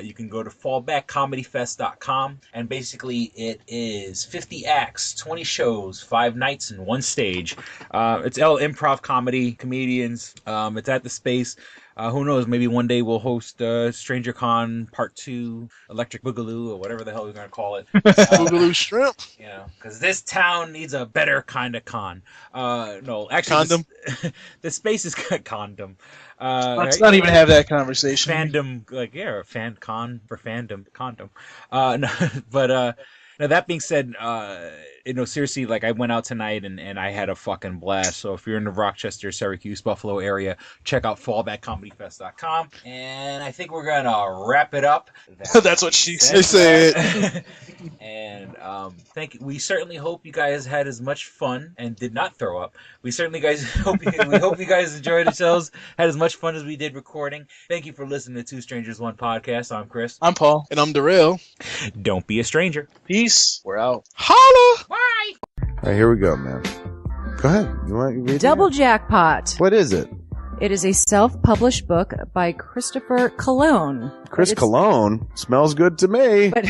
You can go to fallbackcomedyfest.com, and basically it is 50 acts, 20 shows, 5 nights, and 1 stage. It's all improv comedy, comedians. It's at the space. Who knows? Maybe one day we'll host StrangerCon Part 2, Electric Boogaloo, or whatever the hell we're going to call it. Boogaloo shrimp. Because this town needs a better kind of con. No, actually, Condom. The space is condom. Let's not even have that conversation. Fandom, fan con for fandom condom. No, but now that being said, seriously, I went out tonight and I had a fucking blast. So if you're in the Rochester, Syracuse, Buffalo area, check out fallbackcomedyfest.com. And I think we're gonna wrap it up. That's what she said. And thank you. We certainly hope you guys had as much fun and did not throw up. We certainly hope you guys enjoyed yourselves, had as much fun as we did recording. Thank you for listening to Two Strangers One Podcast. I'm Chris. I'm Paul. And I'm Darrell. Don't be a stranger. Peace. We're out. Holla! Bye. All right, here we go, man. Go ahead. You want to read Double it? Jackpot. What is it? It is a self-published book by Christopher Cologne. Chris Cologne smells good to me. But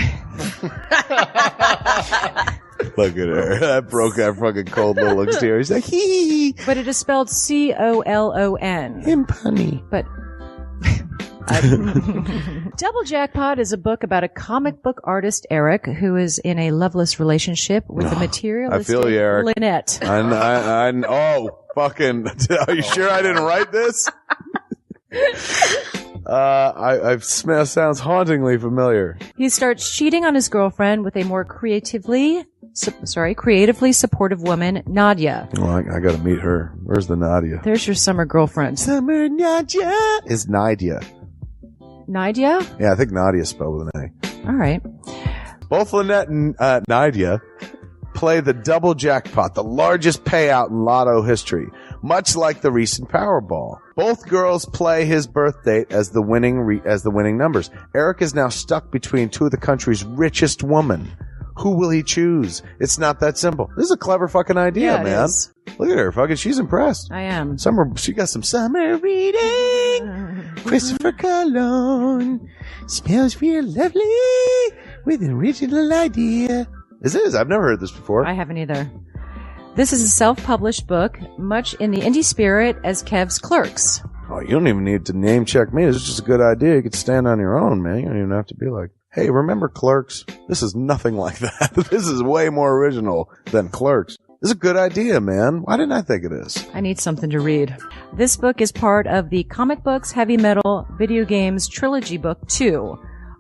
Look at her. That broke that fucking cold little exterior. He's like, hee. But it is spelled COLON. Him punny. But Double Jackpot is a book about a comic book artist, Eric, who is in a loveless relationship with a materialistic I feel you, Eric. Lynette. Oh, fucking. Are you sure I didn't write this? Sounds hauntingly familiar. He starts cheating on his girlfriend with a more creatively supportive woman, Nadia. Well, I gotta meet her. Where's the Nadia? There's your summer girlfriend. Summer Nadia is Nadia. Nadia? Yeah, I think Nadia's spelled with an A. All right. Both Lynette and Nadia play the double jackpot, the largest payout in lotto history, much like the recent Powerball. Both girls play his birth date as the winning numbers. Eric is now stuck between two of the country's richest women. Who will he choose? It's not that simple. This is a clever fucking idea, Yeah, it man. is. Look at her, fucking. She's impressed. I am. She got some summer reading. Christopher Cologne smells real lovely with an original idea. This is. I've never heard this before. I haven't either. This is a self-published book, much in the indie spirit as Kev's Clerks. Oh, you don't even need to name check me. This is just a good idea. You could stand on your own, man. You don't even have to be like, hey, remember Clerks? This is nothing like that. This is way more original than Clerks. This is a good idea, man. Why didn't I think of this? I need something to read. This book is part of the Comic Books, Heavy Metal, Video Games Trilogy Book 2.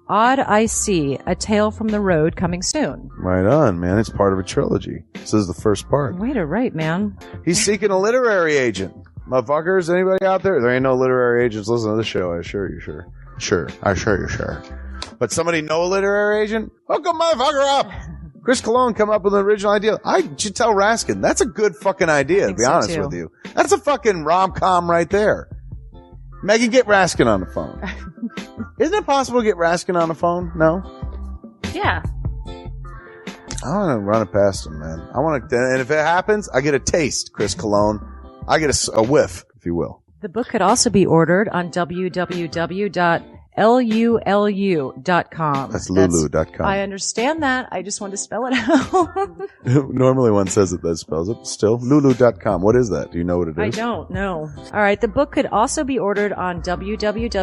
Odd I See, A Tale from the Road, coming soon. Right on, man. It's part of a trilogy. This is the first part. Way to write, man. He's seeking a literary agent. Motherfuckers, anybody out there? There ain't no literary agents listening to this show, I assure you, sure. Sure. I assure you, sure. But somebody know a literary agent? Hook a motherfucker up! Chris Cologne come up with an original idea. I should tell Raskin. That's a good fucking idea, to be honest with you. That's a fucking rom-com right there. Megan, get Raskin on the phone. Isn't it possible to get Raskin on the phone? No? Yeah. I want to run it past him, man. I want to, and if it happens, I get a taste, Chris Cologne. I get a whiff, if you will. The book could also be ordered on www.lulu.com. That's lulu.com. I understand that. I just want to spell it out. Normally one says it, that spells it. Still, lulu.com. What is that? Do you know what it is? I don't know. All right. The book could also be ordered on www.lulu.com.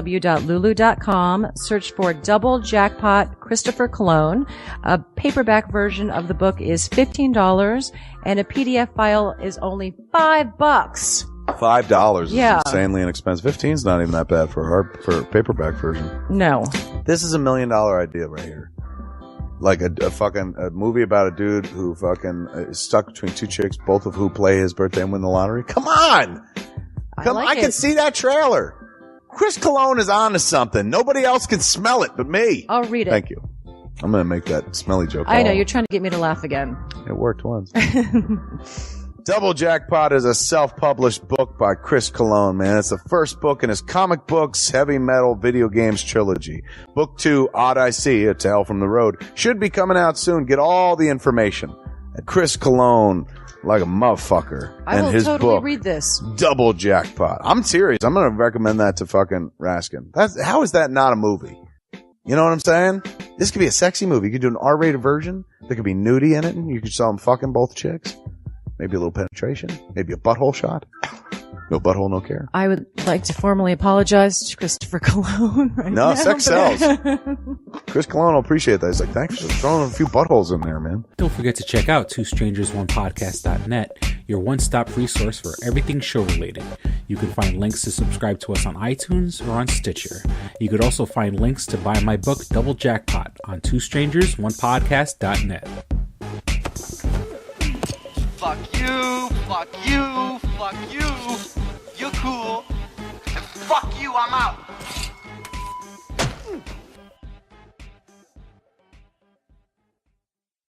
Search for Double Jackpot Christopher Cologne. A paperback version of the book is $15 and a PDF file is only $5. $5 is Yeah. insanely inexpensive. 15's not even that bad for a paperback version. No. This is $1 million idea right here. Like a movie about a dude who fucking is stuck between two chicks, both of who play his birthday and win the lottery. Come on! I can see that trailer. Chris Cologne is on to something. Nobody else can smell it but me. I'll read it. Thank you. I'm going to make that smelly joke. I know. You're trying to get me to laugh again. It worked once. Double Jackpot is a self-published book by Chris Cologne, man. It's the first book in his Comic Books, Heavy Metal, Video Games trilogy. Book 2, Odd I See, A Tale from the Road, should be coming out soon. Get all the information at Chris Cologne, like a motherfucker. I and will his totally book, read this. Double Jackpot. I'm serious. I'm going to recommend that to fucking Raskin. How is that not a movie? You know what I'm saying? This could be a sexy movie. You could do an R-rated version. There could be nudie in it, and you could show them fucking both chicks. Maybe a little penetration. Maybe a butthole shot. No butthole, no care. I would like to formally apologize to Christopher Cologne right now. No, sex sells. Chris Cologne will appreciate that. He's like, thanks for throwing a few buttholes in there, man. Don't forget to check out twostrangersonepodcast.net, your one-stop resource for everything show-related. You can find links to subscribe to us on iTunes or on Stitcher. You could also find links to buy my book, Double Jackpot, on twostrangersonepodcast.net. Fuck you, fuck you, fuck you. You're cool. And fuck you, I'm out.